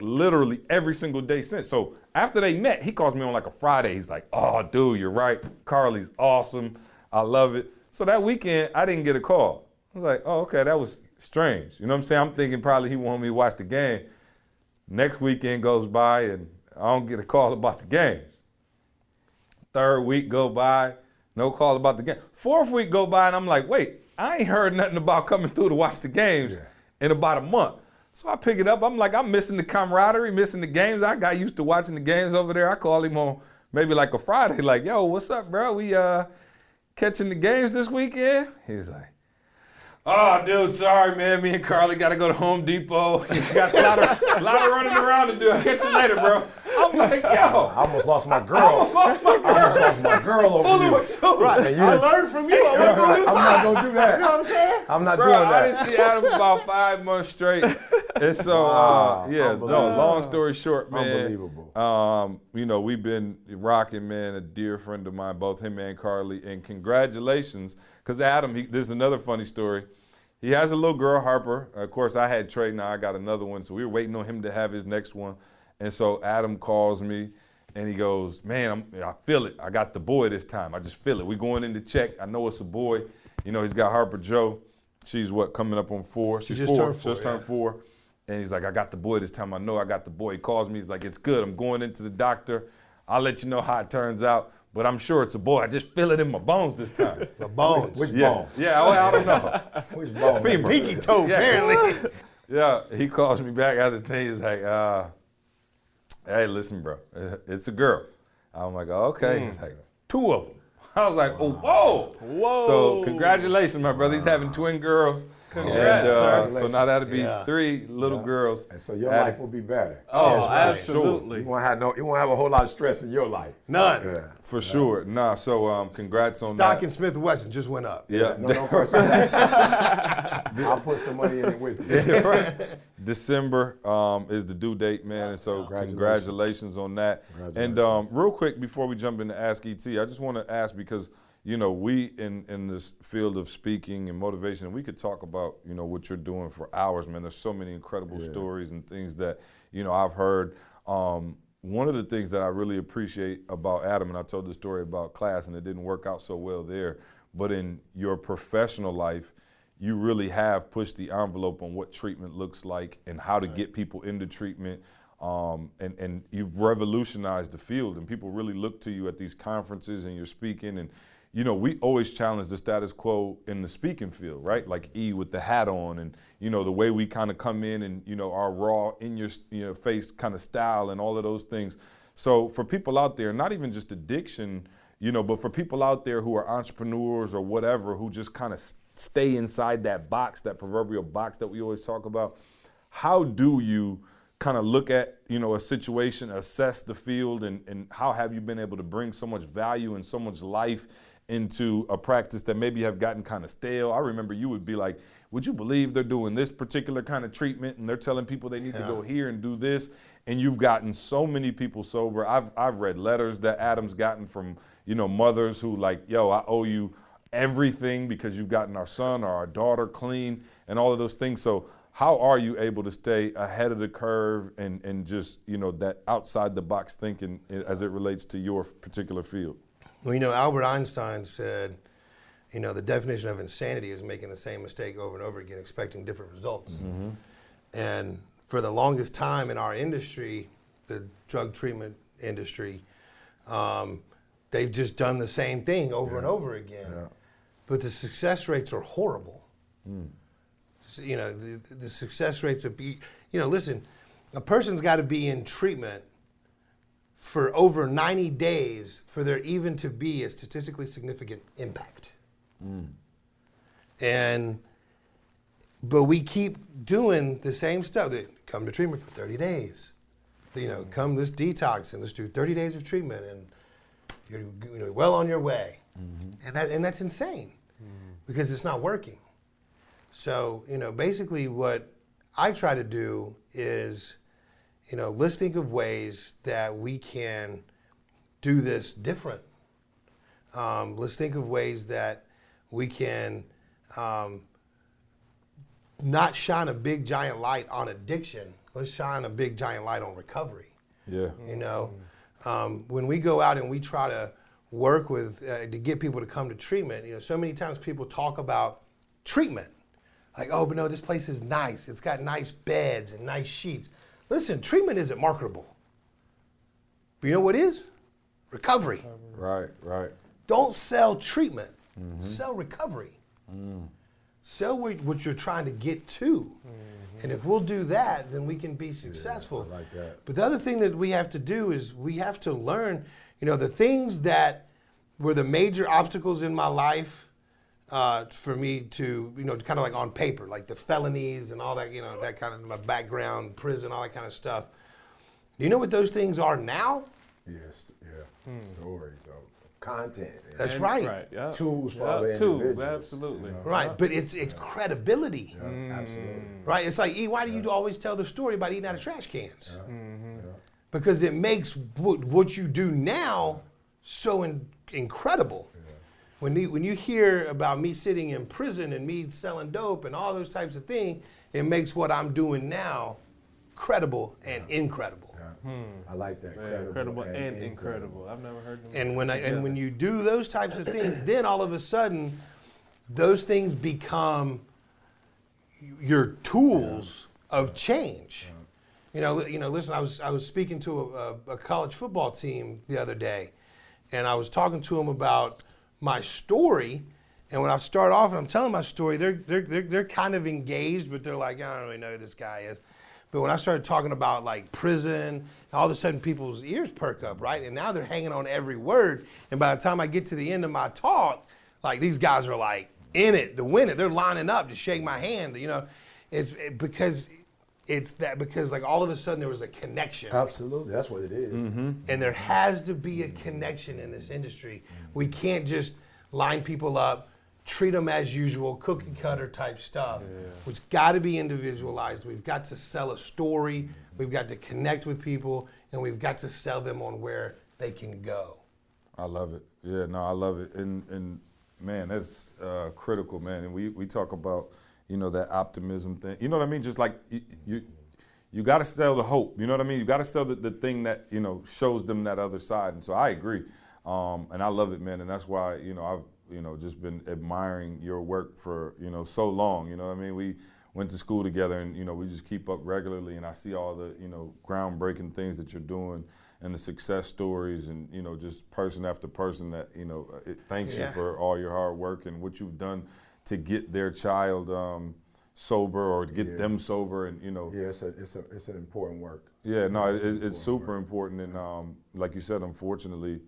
literally every single day since. So after they met, he calls me on a Friday. He's like, oh, dude, you're right. Carly's awesome. I love it. So that weekend, I didn't get a call. I was like, oh, okay, that was strange. You know what I'm saying? I'm thinking probably he wanted me to watch the game. Next weekend goes by and I don't get a call about the games. Third week go by, no call about the game. Fourth week go by and I'm like, wait, I ain't heard nothing about coming through to watch the games in about a month. So I pick it up. I'm like, I'm missing the camaraderie, missing the games. I got used to watching the games over there. I call him on maybe a Friday, yo, what's up, bro? We catching the games this weekend? He's like, oh, dude, sorry, man. Me and Carly got to go to Home Depot. Got a lot of running around to do. I'll catch you later, bro. I'm like, yo. I almost lost my girl. I almost lost my girl over you. Right. I learned from you. I'm not going to do that. You know what I'm saying? I'm not Bro, doing that. I didn't see Adam about 5 months straight. And so, long story short, man. Unbelievable. We've been rocking, man. A dear friend of mine, both him and Carly. And congratulations, because Adam, there's another funny story. He has a little girl, Harper. Of course, I had Trey. Now I got another one. So we were waiting on him to have his next one. And so Adam calls me And he goes, man, I feel it. I got the boy this time. I just feel it. We going in to check. I know it's a boy. You know, he's got Harper Joe. She's coming up on 4. She's just 4. turned 4, Just turned 4. And he's like, I got the boy this time. I know I got the boy. He calls me. He's like, it's good. I'm going into the doctor. I'll let you know how it turns out. But I'm sure it's a boy. I just feel it in my bones this time. The bones. Which Yeah. bone? Yeah, I don't know. Which bone? Femur. Pinky toe, Yeah. apparently. Yeah, he calls me back after the thing. He's like, hey, listen, bro, it's a girl. I'm like, oh, okay. He's like, 2 of them. I was like, oh, whoa. Whoa. So congratulations, my brother. He's having twin girls. Congrats, And, sir. so now that'll be Yeah. 3 little girls. And so your life will be better. Oh, Yes, right. absolutely. You won't have a whole lot of stress in your life. None. Yeah. For sure. Nah, so congrats on Stock that. in Smith & Wesson just went up. Yeah. No question. I'll put some money in it with you. Right. December is the due date, man, and so congratulations on that. And real quick before we jump into Ask ET, I just want to ask because you know we in this field of speaking and motivation, we could talk about what you're doing for hours, man. There's so many incredible stories and things that I've heard. One of the things that I really appreciate about Adam, and I told the story about class, and it didn't work out so well there, but in your professional life, you really have pushed the envelope on what treatment looks like and how to get people into treatment. And you've revolutionized the field, and people really look to you at these conferences and you're speaking. And, we always challenge the status quo in the speaking field, right? Like E with the hat on and, the way we kind of come in and, our raw in your face kind of style and all of those things. So for people out there, not even just addiction, but for people out there who are entrepreneurs or whatever, who just kind of stay inside that box, that proverbial box that we always talk about, how do you kind of look at, a situation, assess the field, and how have you been able to bring so much value and so much life into a practice that maybe have gotten kind of stale? I remember you would be like, would you believe they're doing this particular kind of treatment and they're telling people they need to go here and do this? And you've gotten so many people sober. I've read letters that Adam's gotten from, mothers who like, yo, I owe you everything because you've gotten our son or our daughter clean and all of those things. So how are you able to stay ahead of the curve and just, that outside the box thinking as it relates to your particular field? Well, Albert Einstein said, the definition of insanity is making the same mistake over and over again, expecting different results. Mm-hmm. And for the longest time in our industry, the drug treatment industry, they've just done the same thing over and over again. Yeah. But the success rates are horrible. So, the success rates are, listen, a person's got to be in treatment for over 90 days for there even to be a statistically significant impact. But we keep doing the same stuff. They come to treatment for 30 days. Come this detox and let's do 30 days of treatment and you're well on your way. Mm-hmm. And that's insane because it's not working. So, basically what I try to do is, let's think of ways that we can do this different. Let's think of ways that we can not shine a big giant light on addiction. Let's shine a big giant light on recovery. Yeah. When we go out and we try to work with, to get people to come to treatment, so many times people talk about treatment. Like, oh, but no, this place is nice. It's got nice beds and nice sheets. Listen, treatment isn't marketable. But you know what is? Recovery. Right. Don't sell treatment. Mm-hmm. Sell recovery. Sell what you're trying to get to. Mm-hmm. And if we'll do that, then we can be successful. I like that. But the other thing that we have to do is we have to learn, the things that were the major obstacles in my life for me to, kind of like on paper, like the felonies and all that, that kind of my background, prison, all that kind of stuff. Do you know what those things are now? Yes, stories, content. That's right. Yeah. Tools for other tools, individuals. absolutely. Right, but it's credibility. Yeah, absolutely. Right, it's like, why do you always tell the story about eating out of trash cans? Because it makes what you do now so incredible. When you hear about me sitting in prison and me selling dope and all those types of things, it makes what I'm doing now credible and incredible. I like that. Incredible and incredible. I've never heard them. And when you do those types of things, then all of a sudden, those things become your tools of change. Listen, I was speaking to a college football team the other day, and I was talking to them about my story. And when I start off and I'm telling my story, they're kind of engaged, but they're like, I don't really know who this guy is. But when I started talking about like prison, all of a sudden people's ears perk up, right? And now they're hanging on every word. And by the time I get to the end of my talk, like these guys are like in it to win it. They're lining up to shake my hand. Because like all of a sudden there was a connection. Absolutely, that's what it is. And there has to be a connection in this industry. We can't just line people up, treat them as usual, cookie cutter type stuff. It's got to be individualized. We've got to sell a story. We've got to connect with people, and we've got to sell them on where they can go. I love it. Yeah, no, I love it. And man, that's critical, man. And we talk about, that optimism thing. You know what I mean? Just like you got to sell the hope. You know what I mean? You got to sell the thing that, shows them that other side. And so I agree. And I love it, man. And that's why, I've, just been admiring your work for, so long. You know what I mean? We went to school together and, we just keep up regularly. And I see all the, groundbreaking things that you're doing and the success stories and, just person after person that, it thanks you for all your hard work and what you've done to get their child sober or to get them sober. And, Yeah, it's an important work. Yeah, no, it's super important. And like you said, unfortunately,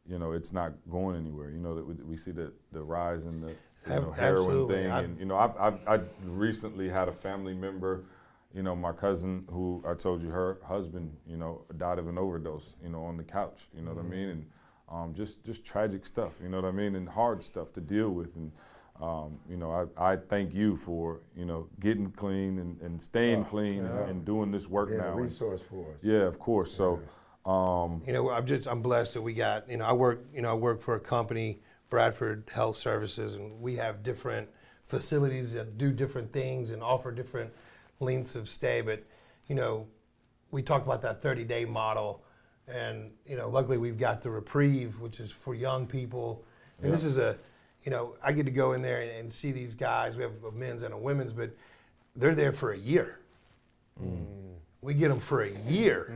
it's not going anywhere. That we see the rise in the heroin thing. And, I recently had a family member, my cousin who I told you her husband, died of an overdose, on the couch, you know what I mean? And just tragic stuff, you know what I mean? And hard stuff to deal with. And, I thank you for, getting clean and staying clean and doing this work now. A resource for us. Yeah, of course. So, I'm blessed that we got, I work for a company, Bradford Health Services, and we have different facilities that do different things and offer different lengths of stay. But, we talk about that 30-day model, and, luckily we've got the Reprieve, which is for young people. And this is I get to go in there and see these guys. We have a men's and a women's, but they're there for a year. We get them for a year.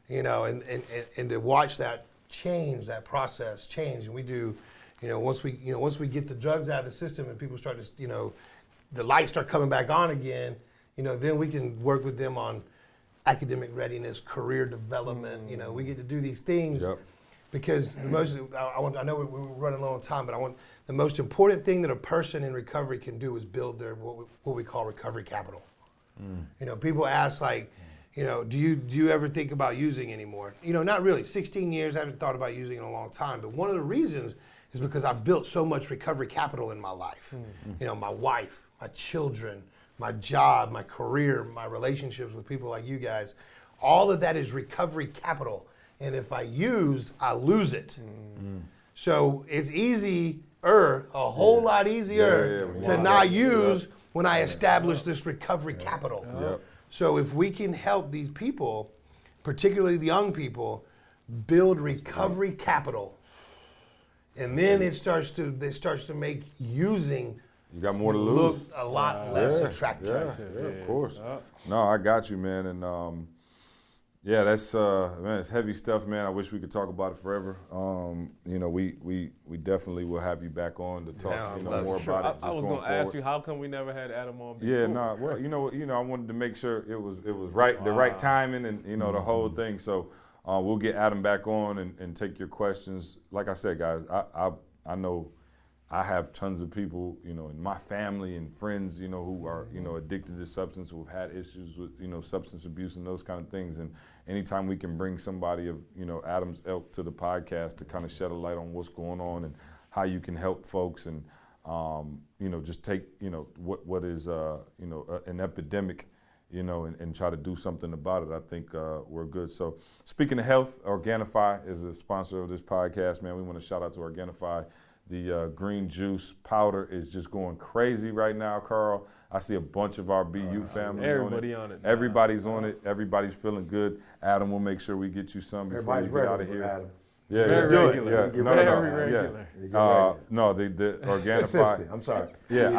And to watch that change, that process change, and we do, once we get the drugs out of the system and people start to, the lights start coming back on again, then we can work with them on academic readiness, career development. We get to do these things because the most, I know we're running low on time, but the most important thing that a person in recovery can do is build their what we call recovery capital. People ask like, do you ever think about using anymore? Not really. 16 years, I haven't thought about using in a long time. But one of the reasons is because I've built so much recovery capital in my life. My wife, my children, my job, my career, my relationships with people like you guys. All of that is recovery capital. And if I use, I lose it. So it's a whole lot easier to not use when I establish this recovery capital. So if we can help these people, particularly the young people, build recovery capital, and then it starts to make using you got more to lose. Look a lot less attractive. Yeah, of course. No, I got you, man, and that's man, it's heavy stuff, man. I wish we could talk about it forever. We definitely will have you back on to talk more about it. I was going to ask you, how come we never had Adam on before? Yeah, no. Well, I wanted to make sure it was right, the right timing, and the whole thing. So we'll get Adam back on and take your questions. Like I said, guys, I know I have tons of people, in my family and friends, who are, addicted to substance, who have had issues with, substance abuse and those kind of things. And anytime we can bring somebody of, Adam's ilk to the podcast to kind of shed a light on what's going on and how you can help folks and, just take, what is, an epidemic, and try to do something about it. I think we're good. So speaking of health, Organifi is a sponsor of this podcast, man. We want to shout out to Organifi. The green juice powder is just going crazy right now, Carl. I see a bunch of our BU family Everybody on it. Everybody's on it. Everybody's feeling good. Adam, we'll make sure we get you some before Everybody's you get out ready, of here. Adam. Yeah, Very yeah. regular. Yeah. Get No, ready. no, no. Very Yeah. regular. You get ready. No, the Organifi. Consistent. I'm sorry. Yeah,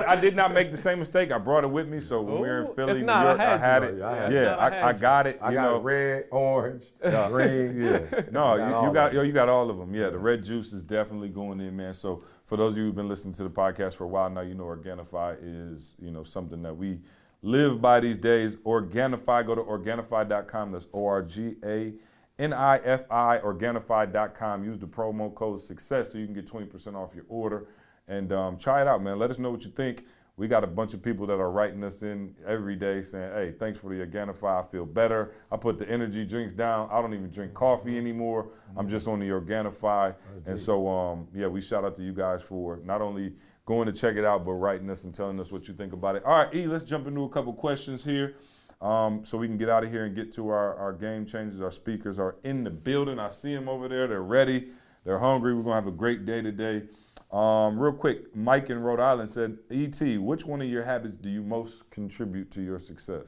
I did not make the same mistake. I brought it with me, so when we were in Ooh, Philly, if New not, York, I I had had you. it. Yeah, I had Yeah, it. I got it. I you got know. red, orange, green. Yeah. No, you got all you got all of them. Yeah, the red juice is definitely going in, man. So for those of you who've been listening to the podcast for a while now, you know Organifi is, something that we live by these days. Organifi, go to Organifi.com. That's ORGANIFI, Organifi.com. Use the promo code SUCCESS so you can get 20% off your order. And try it out, man. Let us know what you think. We got a bunch of people that are writing us in every day saying, hey, thanks for the Organifi. I feel better. I put the energy drinks down. I don't even drink coffee anymore. I'm just on the Organifi. And so, we shout out to you guys for not only going to check it out, but writing us and telling us what you think about it. All right, E, let's jump into a couple questions here so we can get out of here and get to our game changers. Our speakers are in the building. I see them over there. They're ready. They're hungry. We're going to have a great day today. Real quick, Mike in Rhode Island said, E.T., which one of your habits do you most contribute to your success?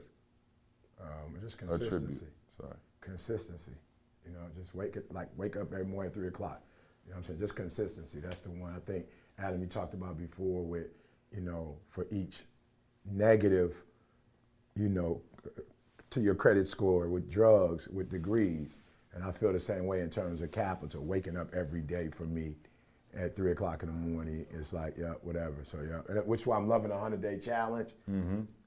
Just consistency. Attribute. Sorry. Consistency. Just wake up every morning at 3 o'clock. You know what I'm saying? Just consistency. That's the one I think, Adam, you talked about before with, for each negative, to your credit score with drugs, with degrees. And I feel the same way in terms of capital. Waking up every day for me at 3 o'clock in the morning, it's like, yeah, whatever. So, yeah, which is why I'm loving the 100-day challenge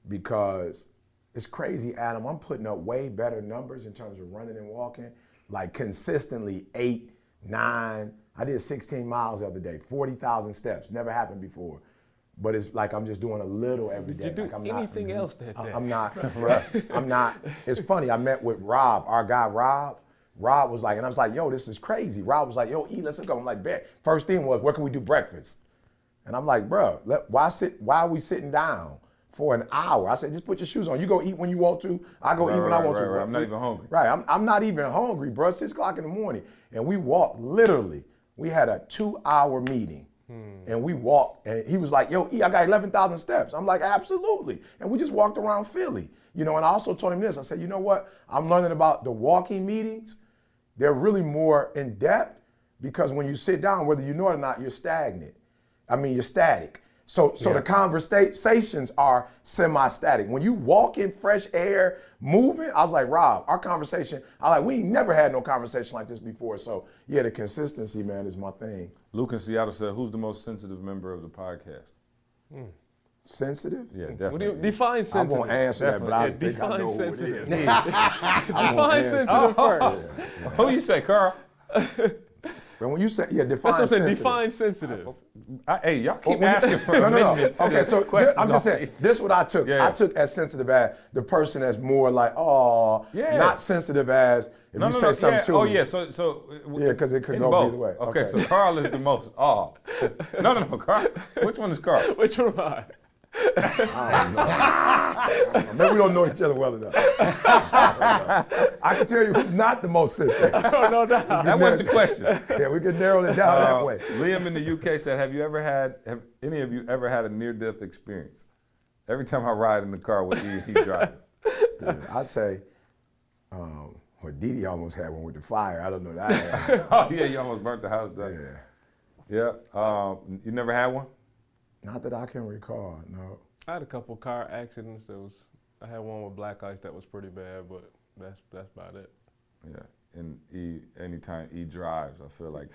because it's crazy, Adam. I'm putting up way better numbers in terms of running and walking, like consistently 8, 9. I did 16 miles the other day, 40,000 steps. Never happened before. But it's like I'm just doing a little every day. Did you do like I'm anything else that day? I'm not. I'm not. It's funny. I met with Rob, our guy Rob. Rob was like, and I was like, yo, this is crazy. Rob was like, yo, E, let's go. I'm like, bet. First thing was, where can we do breakfast? And I'm like, bro, why are we sitting down for an hour? I said, just put your shoes on. You go eat when you want to. I go eat when I want to. Right. I'm not even hungry. Right. I'm not even hungry, bro. 6 o'clock in the morning. And we walked, literally. We had a 2-hour meeting. And we walked, and he was like, yo, E, I got 11,000 steps. I'm like, absolutely. And we just walked around Philly. And I also told him this. I said, you know what? I'm learning about the walking meetings. They're really more in depth because when you sit down, whether you know it or not, you're stagnant. You're static. So the conversations are semi-static. When you walk in fresh air, moving, I was like, Rob, our conversation, we ain't never had no conversation like this before. So yeah, the consistency, man, is my thing. Luke in Seattle said, who's the most sensitive member of the podcast? Sensitive? Yeah, What definitely. do you define I sensitive? won't answer that, but I Definitely. think I know who it is. Sensitive. I won't Define answer. sensitive first. Who you say, Carl? But when you say, define That's what I'm saying. sensitive. Define sensitive. Hey, y'all keep asking for amendments. Okay, so questions. I'm just saying, this is what I took. Yeah. I took as sensitive as the person that's more like, Yeah. not sensitive as if you say something to me. Yeah, so Yeah, 'cause it could in go both. either way. Okay, Okay. so Carl is the most. No, Carl. Which one is Carl? Which one am I? Maybe we don't know each other well enough. I can tell you who's not the most sensitive. No doubt. That wasn't the question. Yeah, we can narrow it down that way. Liam in the UK said, have any of you ever had a near-death experience? Every time I ride in the car with E, he driving. Yeah, I'd say, Didi almost had one with the fire. I don't know that. Oh, yeah, you almost burnt the house down. Yeah. Yeah. You never had one? Not that I can recall, no. I had a couple car accidents. I had one with black ice that was pretty bad, but that's about it. Yeah. And E, anytime E drives, I feel like,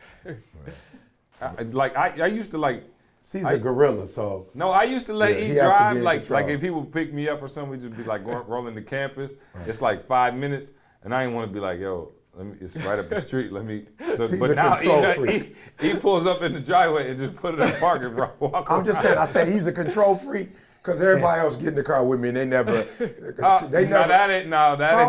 I used to like. He's a gorilla, so. No, I used to let Yeah, E he has to drive. be in Like control. if he would pick me up or something, we'd just be like rolling the campus. It's like 5 minutes, and I didn't want to be like, yo, it's right up the street. Let me. So, He's but a now control freak. he pulls up in the driveway and just put it in park and walk. I'm just saying, I say he's a control freak because everybody else get in the car with me and they never. That Carl ain't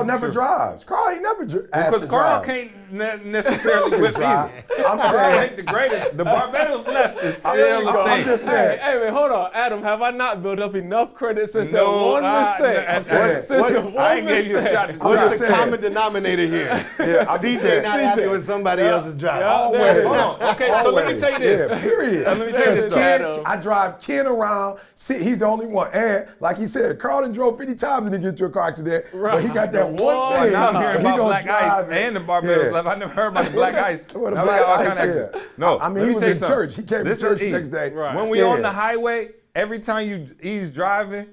never true. drives. Carl ain't ain't never asked Because to Carl drive. can't necessarily whip either. I'm Carl saying, ain't the greatest. The Barbados left is still I'm a thing. just saying. Hey, wait, hold on. Adam, have I not built up enough credit since that No, one mistake? I'm saying, Since the one I ain't gave you a mistake. shot to What's drive. the saying. common denominator here? CJ not happy with somebody else's drive. Always. Hold on. Okay, so let me tell you this. Yeah, period. Let me tell you this, though. Adam. I drive Ken around. See, he's the only one. And like he said, Carl done drove 50 times and didn't get into a car accident. Right. But he got that The one one thing. Now I'm hearing he about gonna Black Ice drive it. and the Barbados Yeah. left. I never heard about the Black Ice. Well, the Now we Black got all Ice, kind of yeah. accidents. No, I mean, let he me was tell you in something. church. He came to This church is the E. next day. Right. When we on scared. the highway, every time he's driving,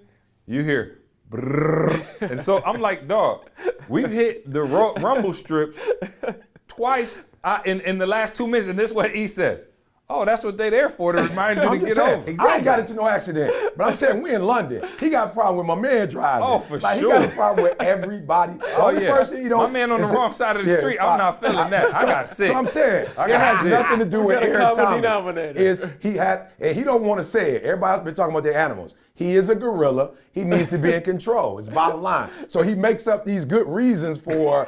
you hear brrrr. And so I'm like, dog, we've hit the rumble strips twice in the last 2 minutes, and this is what E says. Oh, that's what they there for, to remind you to I'm get just saying, over. I ain't got into no accident, but I'm saying we in London. He got a problem with my man driving. Oh, for like, sure. He got a problem with everybody. The Oh, only yeah. person he don't. My man on the is wrong side of the street, I'm not feeling that. I got sick. So I'm saying I it got has sick. nothing to do with got a Eric common Thomas. denominator. Is he had and he don't want to say it. Everybody's been talking about their animals. He is a gorilla. He needs to be in control. It's bottom line. So he makes up these good reasons for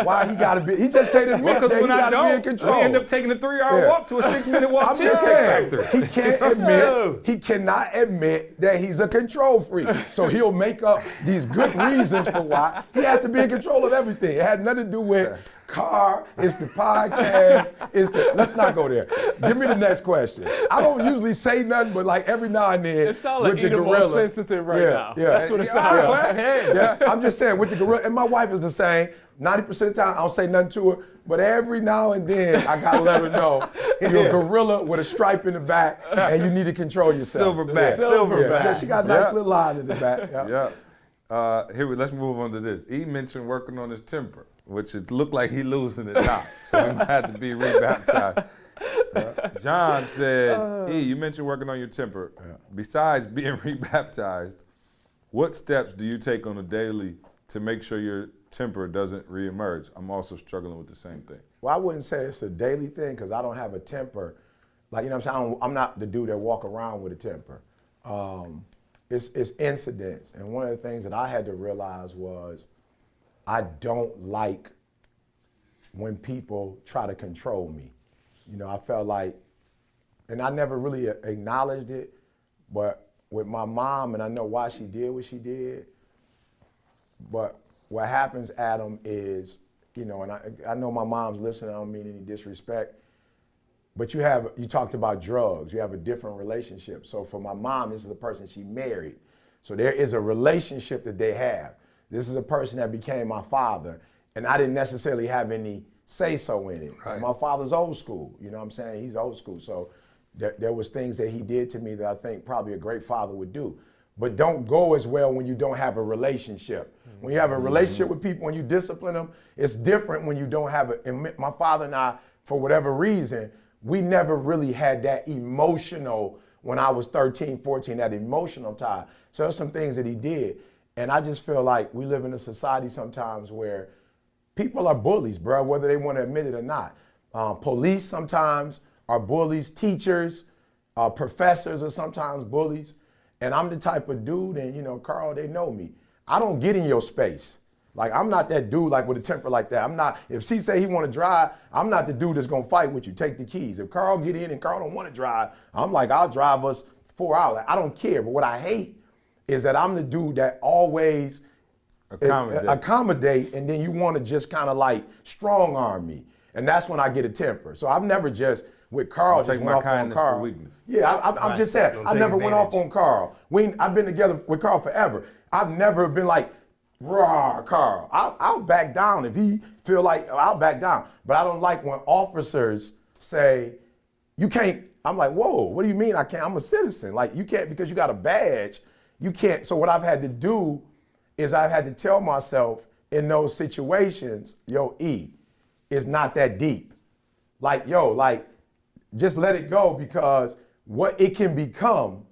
why he got to be. He just can't admit Because that he when I got to be in don't, control. we end up taking a 3-hour Yeah. walk to a 6-minute walk I'm to just Cheesecake saying, Factory. he can't admit, he cannot admit that he's a control freak. So he'll make up these good reasons for why he has to be in control of everything. It had nothing to do with car, it's the podcast, let's not go there. Give me the next question. I don't usually say nothing, but like every now and then It sounds like with the you're more gorilla. sensitive right now. Yeah. That's what it Yeah, sounds like. Yeah, I'm just saying with the gorilla, and my wife is the same. 90% of the time, I don't say nothing to her, but every now and then, I gotta let her know you're a gorilla with a stripe in the back, and you need to control yourself. Silverback. Silverback. Yeah, she got a nice little line in the back. Yeah. Yeah. Let's move on to this. E mentioned working on his temper, which it looked like he losing it now. So he might have to be rebaptized. John said, E, you mentioned working on your temper. Besides being rebaptized, what steps do you take on a daily to make sure your temper doesn't reemerge? I'm also struggling with the same thing. Well, I wouldn't say it's a daily thing because I don't have a temper. Like, you know what I'm saying? I'm not the dude that walk around with a temper. It's incidents. And one of the things that I had to realize was I don't like when people try to control me. You know, I felt like, and I never really acknowledged it, but with my mom, and I know why she did what she did, but what happens, Adam, is, you know, and I know my mom's listening, I don't mean any disrespect, but you talked about drugs, you have a different relationship. So for my mom, this is a person she married. So there is a relationship that they have. This is a person that became my father, and I didn't necessarily have any say-so in it. Right. My father's old school, you know what I'm saying? He's old school. So there was things that he did to me that I think probably a great father would do. But don't go as well when you don't have a relationship. When you have a relationship with people and you discipline them, it's different when you don't have it. And my father and I, for whatever reason, we never really had that emotional, when I was 13, 14, that emotional tie. So there's some things that he did. And I just feel like we live in a society sometimes where people are bullies, bro, whether they want to admit it or not. Police sometimes are bullies. Teachers, professors are sometimes bullies. And I'm the type of dude, and you know, Carl, they know me. I don't get in your space. Like, I'm not that dude like with a temper like that. I'm not, if he say he want to drive, I'm not the dude that's going to fight with you. Take the keys. If Carl get in and Carl don't want to drive, I'm like, I'll drive us 4 hours. I don't care. But what I hate is that I'm the dude that always accommodate, and then you want to just kind of like strong arm me. And that's when I get a temper. So I've never just, with Carl, I'll just take went my off on kindness Carl. for weakness. Yeah, I'm just saying, Don't I take never went off advantage. on Carl. I've been together with Carl forever. I've never been like, raw, Carl. I'll back down if he feel like, I'll back down. But I don't like when officers say, you can't. I'm like, whoa, what do you mean I can't? I'm a citizen. Like, you can't, because you got a badge, you can't. So what I've had to do is I've had to tell myself in those situations, yo, E, it's not that deep. Like, yo, like, just let it go, because what it can become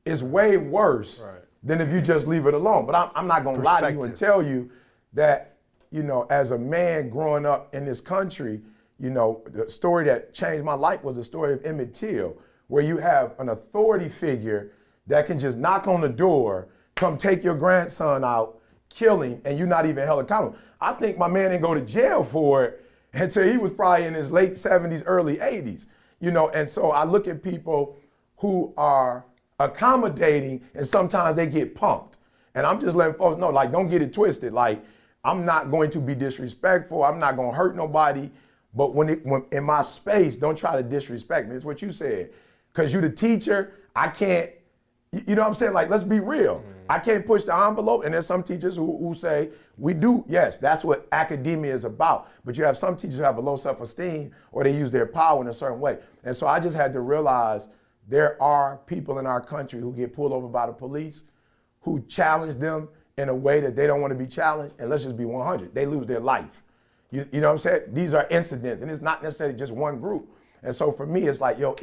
is way worse than if you just leave it alone. But I'm not gonna lie to you and Perspective. tell you that, you know, as a man growing up in this country, you know, the story that changed my life was the story of Emmett Till, where you have an authority figure that can just knock on the door, come take your grandson out, killing and you're not even held accountable. I think my man didn't go to jail for it until he was probably in his late 70s, early 80s. You know, and so I look at people who are accommodating and sometimes they get punked. And I'm just letting folks know, like, don't get it twisted. Like, I'm not going to be disrespectful. I'm not going to hurt nobody. But when in my space, don't try to disrespect me. It's what you said. Because you're the teacher, I can't, you know what I'm saying? Like, let's be real. I can't push the envelope. And there's some teachers who say, we do, yes, that's what academia is about. But you have some teachers who have a low self-esteem or they use their power in a certain way. And so I just had to realize there are people in our country who get pulled over by the police who challenge them in a way that they don't want to be challenged. And let's just be 100. They lose their life. You know what I'm saying? These are incidents, and it's not necessarily just one group. And so for me, it's like, yo,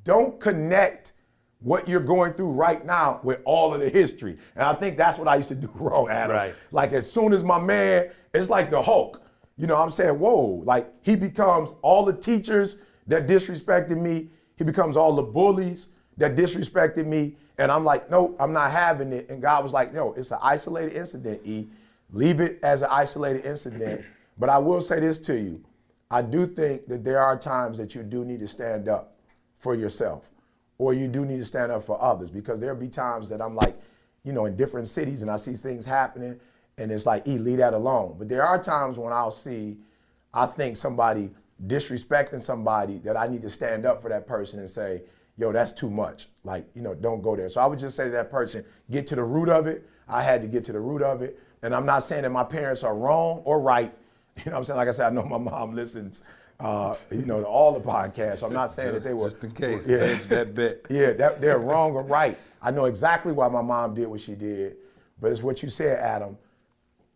don't connect what you're going through right now with all of the history. And I think that's what I used to do wrong, Adam. Right. Like, as soon as my man, it's like the Hulk. You know what I'm saying? Whoa, like, he becomes all the teachers that disrespected me. He becomes all the bullies that disrespected me. And I'm like, no, I'm not having it. And God was like, no, it's an isolated incident, E. Leave it as an isolated incident. But I will say this to you. I do think that there are times that you do need to stand up for yourself, or you do need to stand up for others, because there'll be times that I'm like, you know, in different cities and I see things happening and it's like, leave that alone. But there are times when I think somebody disrespecting somebody that I need to stand up for that person and say, yo, that's too much. Like, you know, don't go there. So I would just say to that person, get to the root of it. I had to get to the root of it. And I'm not saying that my parents are wrong or right. You know what I'm saying? Like I said, I know my mom listens, you know, to all the podcasts. So I'm not saying that they were. Just in case, yeah, edge that bit. Yeah, they're wrong or right. I know exactly why my mom did what she did. But it's what you said, Adam.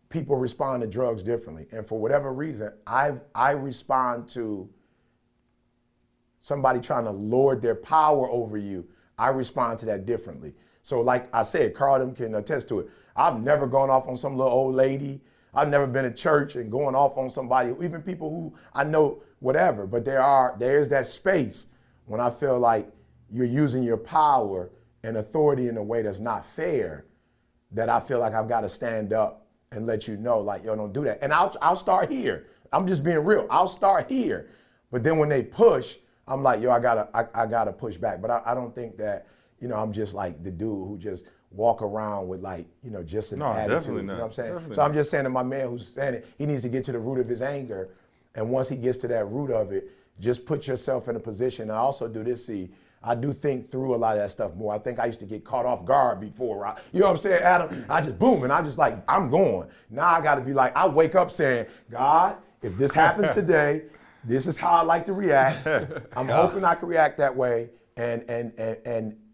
People respond to drugs differently. And for whatever reason, I respond to somebody trying to lord their power over you. I respond to that differently. So like I said, Carlton can attest to it. I've never gone off on some little old lady. I've never been to church and going off on somebody, even people who I know, whatever. But there is that space when I feel like you're using your power and authority in a way that's not fair, that I feel like I've got to stand up and let you know, like, yo, don't do that. And I'll start here. I'm just being real. I'll start here. But then when they push, I'm like, yo, I gotta push back. But I don't think that, you know, I'm just like the dude who just walk around with, like, you know, just an attitude. Definitely not. You know what I'm saying? Definitely So I'm just saying to my man who's standing, he needs to get to the root of his anger. And once he gets to that root of it, just put yourself in a position. And I also do this, see, I do think through a lot of that stuff more. I think I used to get caught off guard before, right? You know what I'm saying, Adam? I just boom, and I just like, I'm going. Now I gotta be like, I wake up saying, God, if this happens today, this is how I like to react. I'm hoping I can react that way. And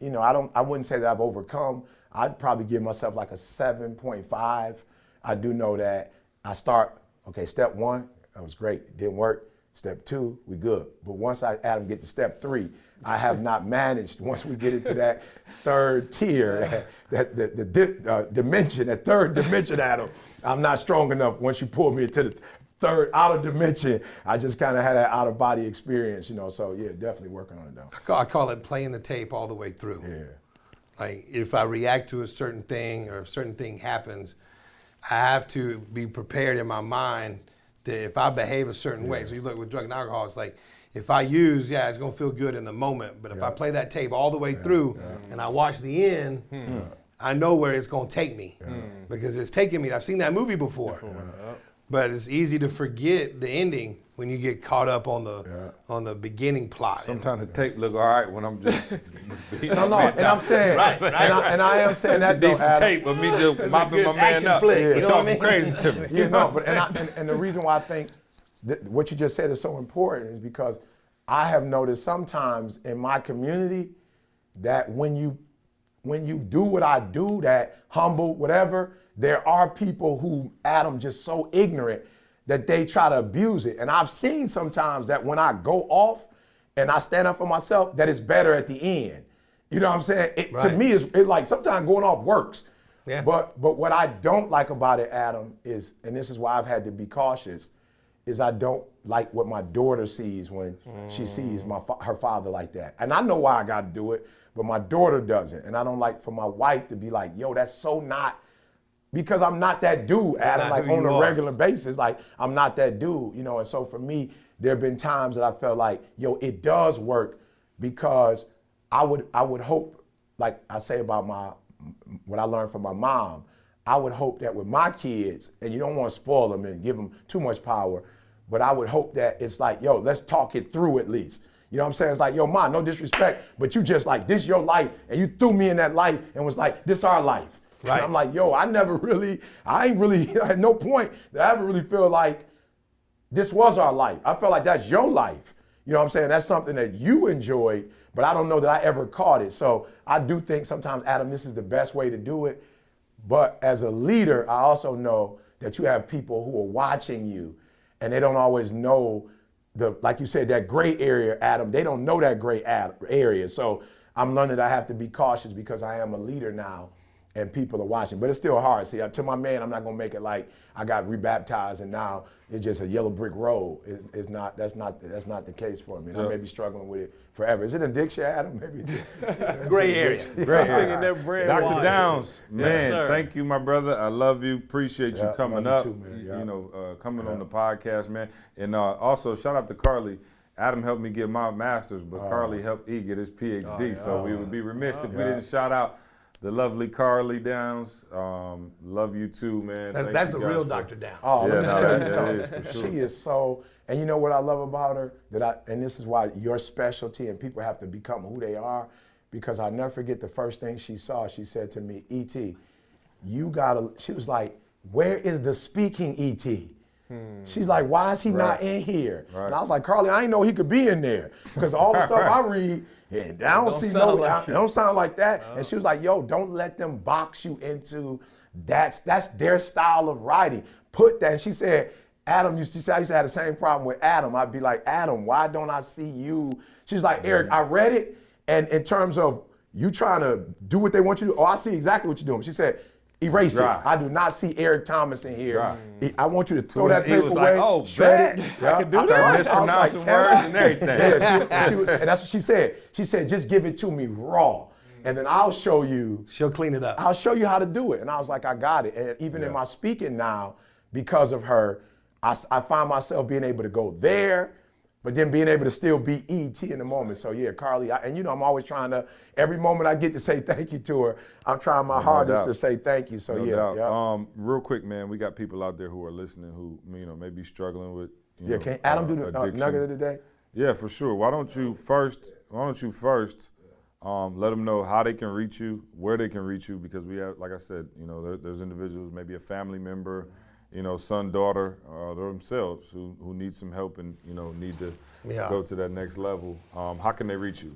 you know, I wouldn't say that I've overcome. I'd probably give myself like a 7.5. I do know that I start, okay, step 1, that was great, it didn't work. Step 2, we good. But once Adam get to step 3, I have not managed, once we get into that third tier, the dimension, that third dimension, Adam, I'm not strong enough. Once you pull me into the third outer dimension, I just kind of had that out of body experience, you know, so yeah, definitely working on it though. I call it playing the tape all the way through. Yeah. Like, if I react to a certain thing or if a certain thing happens, I have to be prepared in my mind that if I behave a certain way, so you look with drug and alcohol, it's like, if I use, it's gonna feel good in the moment, but if I play that tape all the way through and I watch the end, I know where it's gonna take me because it's taken me. I've seen that movie before. But it's easy to forget the ending when you get caught up on the beginning plot. Sometimes the tape look all right when I'm just No, and I'm saying, and I am saying that though, decent Adam. tape of me just mopping my man up, flick, you know what I talking mean? crazy to me. Yeah, no, but and the reason why I think that what you just said is so important is because I have noticed sometimes in my community that when you do what I do, that humble, whatever, there are people who, Adam, just so ignorant that they try to abuse it. And I've seen sometimes that when I go off and I stand up for myself, that it's better at the end. You know what I'm saying? To me, it's like sometimes going off works. Yeah. But what I don't like about it, Adam, is, and this is why I've had to be cautious, is I don't like what my daughter sees when she sees her father like that. And I know why I got to do it, but my daughter doesn't. And I don't like for my wife to be like, yo, that's so not, because I'm not that dude, Adam, like on a regular basis. Like, I'm not that dude, you know. And so for me, there have been times that I felt like, yo, it does work, because I would hope, like I say about what I learned from my mom, I would hope that with my kids, and you don't want to spoil them and give them too much power, but I would hope that it's like, yo, let's talk it through at least. You know what I'm saying? It's like, yo, Ma, no disrespect, but you just like, this your life, and you threw me in that life and was like, this our life. Right. And I'm like, yo, I at no point that I ever really feel like this was our life. I felt like that's your life. You know what I'm saying? That's something that you enjoyed, but I don't know that I ever caught it. So I do think sometimes, Adam, this is the best way to do it. But as a leader, I also know that you have people who are watching you, and they don't always know like you said, that gray area, Adam. They don't know that gray area. So I'm learning that I have to be cautious, because I am a leader now, and people are watching. But it's still hard. See, to my man, I'm not gonna make it like I got rebaptized and now it's just a yellow brick road. That's not the case for me. And I may be struggling with it forever. Is it addiction, Adam? Maybe gray area. Gray area. Dr. Downs, man, Yes, thank you, my brother. I love you. Appreciate you coming up. Too, man. You know, coming on the podcast, man. And also shout out to Carly. Adam helped me get my master's, but Carly helped E get his PhD. So we would be remiss if we didn't shout out the lovely Carly Downs. Love you too, man. That's the real Dr. Downs. Oh, Yeah, let me tell you that something. is, for sure. She is so, and you know what I love about her? And this is why your specialty and people have to become who they are, because I'll never forget the first thing she saw. She said to me, E.T., she was like, where is the speaking E.T.? She's like, why is he not in here? Right. And I was like, Carly, I didn't know he could be in there, because all the stuff I read, and I don't see it don't sound like that. And she was like, yo, don't let them box you into that's their style of writing. Put that. And she said, Adam, I used to have the same problem with Adam. I'd be like, Adam, why don't I see you? She's like, Eric, I read it, and in terms of you trying to do what they want you to do, I see exactly what you're doing. She said, erase it. I do not see Eric Thomas in here. I want you to throw that paper away. Like, oh, shred it. I can do that. Mispronouncing words and everything. Yeah, and that's what she said. She said, just give it to me raw, and then I'll show you. She'll clean it up. I'll show you how to do it. And I was like, I got it. And even in my speaking now, because of her, I find myself being able to go there, but then being able to still be E.T. in the moment. So yeah, Carly, and you know, I'm always trying to, every moment I get to say thank you to her, I'm trying my hardest to say thank you. So real quick, man, we got people out there who are listening who, you know, may be struggling with, can Adam do the nugget of the day? Yeah, for sure. Why don't you first let them know how they can reach you, where they can reach you, because we have, like I said, you know, there's individuals, maybe a family member, you know, son, daughter, themselves who need some help and, you know, need to go to that next level. How can they reach you?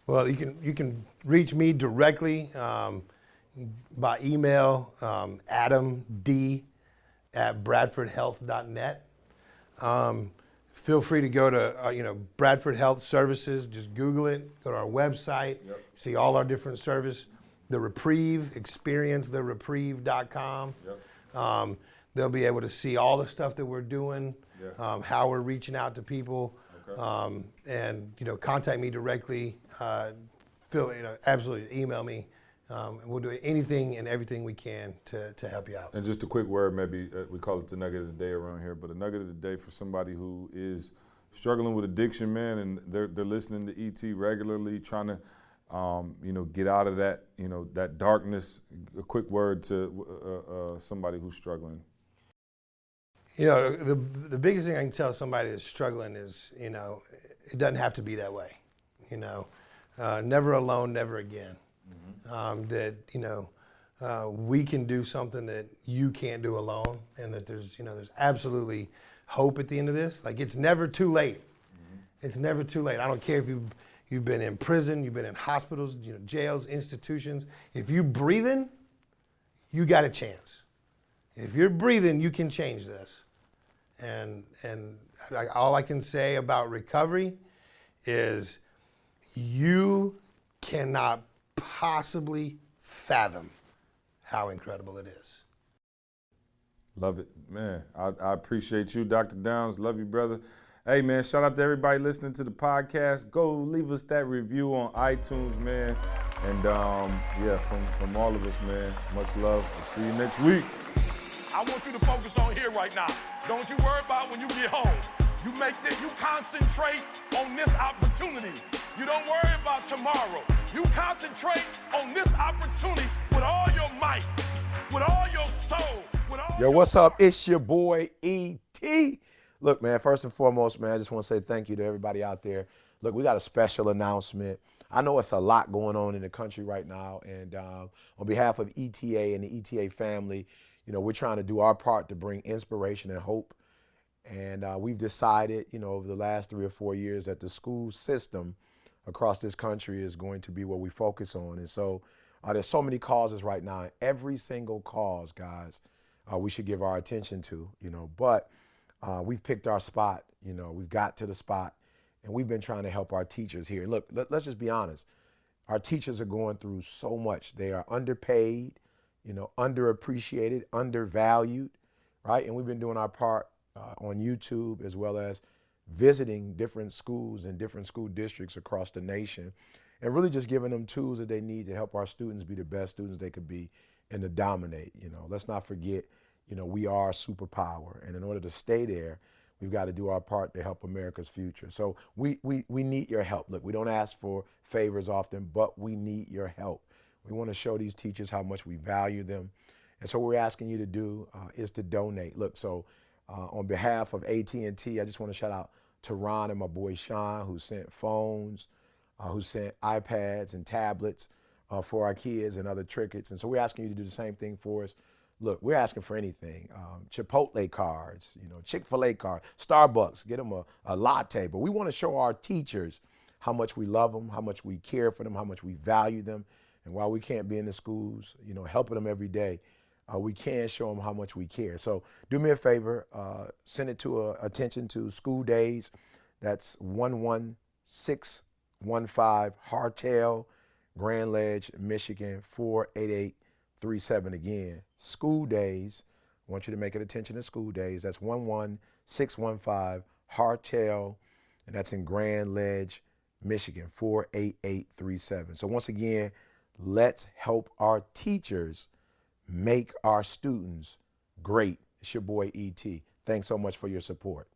Well, you can reach me directly by email, adamd@bradfordhealth.net. Feel free to go to Bradford Health Services. Just Google it. Go to our website. See all our different services. The Reprieve Experience, thereprieve.com. They'll be able to see all the stuff that we're doing, how we're reaching out to people, and contact me directly. Absolutely email me. We'll do anything and everything we can to help you out. And just a quick word, maybe we call it the nugget of the day around here, but a nugget of the day for somebody who is struggling with addiction, man, and they're listening to ET regularly, trying to get out of that, that darkness. A quick word to somebody who's struggling. The biggest thing I can tell somebody that's struggling is, it doesn't have to be that way. Never alone, never again. We can do something that you can't do alone, and that there's absolutely hope at the end of this. Like, it's never too late. It's never too late. I don't care if you've been in prison, you've been in hospitals, jails, institutions. If you're breathing, you got a chance. If you're breathing, you can change this. And all I can say about recovery is you cannot possibly fathom how incredible it is. Love it, man. I appreciate you, Dr. Downs. Love you, brother. Hey, man, shout out to everybody listening to the podcast. Go leave us that review on iTunes, man. And yeah, from all of us, man, much love. We'll see you next week. I want you to focus on here right now. Don't you worry about when you get home. You concentrate on this opportunity. You don't worry about tomorrow. You concentrate on this opportunity with all your might, with all your soul, with all Yo, what's up? It's your boy E.T. Look, man, first and foremost, man, I just want to say thank you to everybody out there. Look, we got a special announcement. I know it's a lot going on in the country right now, and on behalf of ETA and the ETA family, you know, we're trying to do our part to bring inspiration and hope. And we've decided, you know, over the last 3 or 4 years that the school system across this country is going to be what we focus on. And so there's so many causes right now. Every single cause, guys, we should give our attention to, you know. But we've picked our spot, you know. We've got to the spot, and we've been trying to help our teachers here. Look, let's just be honest. Our teachers are going through so much. They are underpaid, you know, underappreciated, undervalued, right? And we've been doing our part on YouTube, as well as visiting different schools and different school districts across the nation, and really just giving them tools that they need to help our students be the best students they could be and to dominate. You know, let's not forget, you know, we are a superpower, and in order to stay there, we've got to do our part to help America's future. So we need your help. Look, we don't ask for favors often, but we need your help. We want to show these teachers how much we value them. And so what we're asking you to do is to donate. Look, so on behalf of AT&T, I just want to shout out to Ron and my boy Sean, who sent phones, who sent iPads and tablets for our kids and other trinkets. And so we're asking you to do the same thing for us. Look, we're asking for anything. Chipotle cards, you know, Chick-fil-A cards, Starbucks, get them a latte. But we want to show our teachers how much we love them, how much we care for them, how much we value them. And while we can't be in the schools, you know, helping them every day, we can show them how much we care. So do me a favor, send it to attention to School Days. That's 11615 Hartel, Grand Ledge, Michigan, 48837. Again, School Days. I want you to make it attention to School Days. That's 11615 Hartel, and that's in Grand Ledge, Michigan, 48837. So once again, let's help our teachers make our students great. It's your boy E.T. Thanks so much for your support.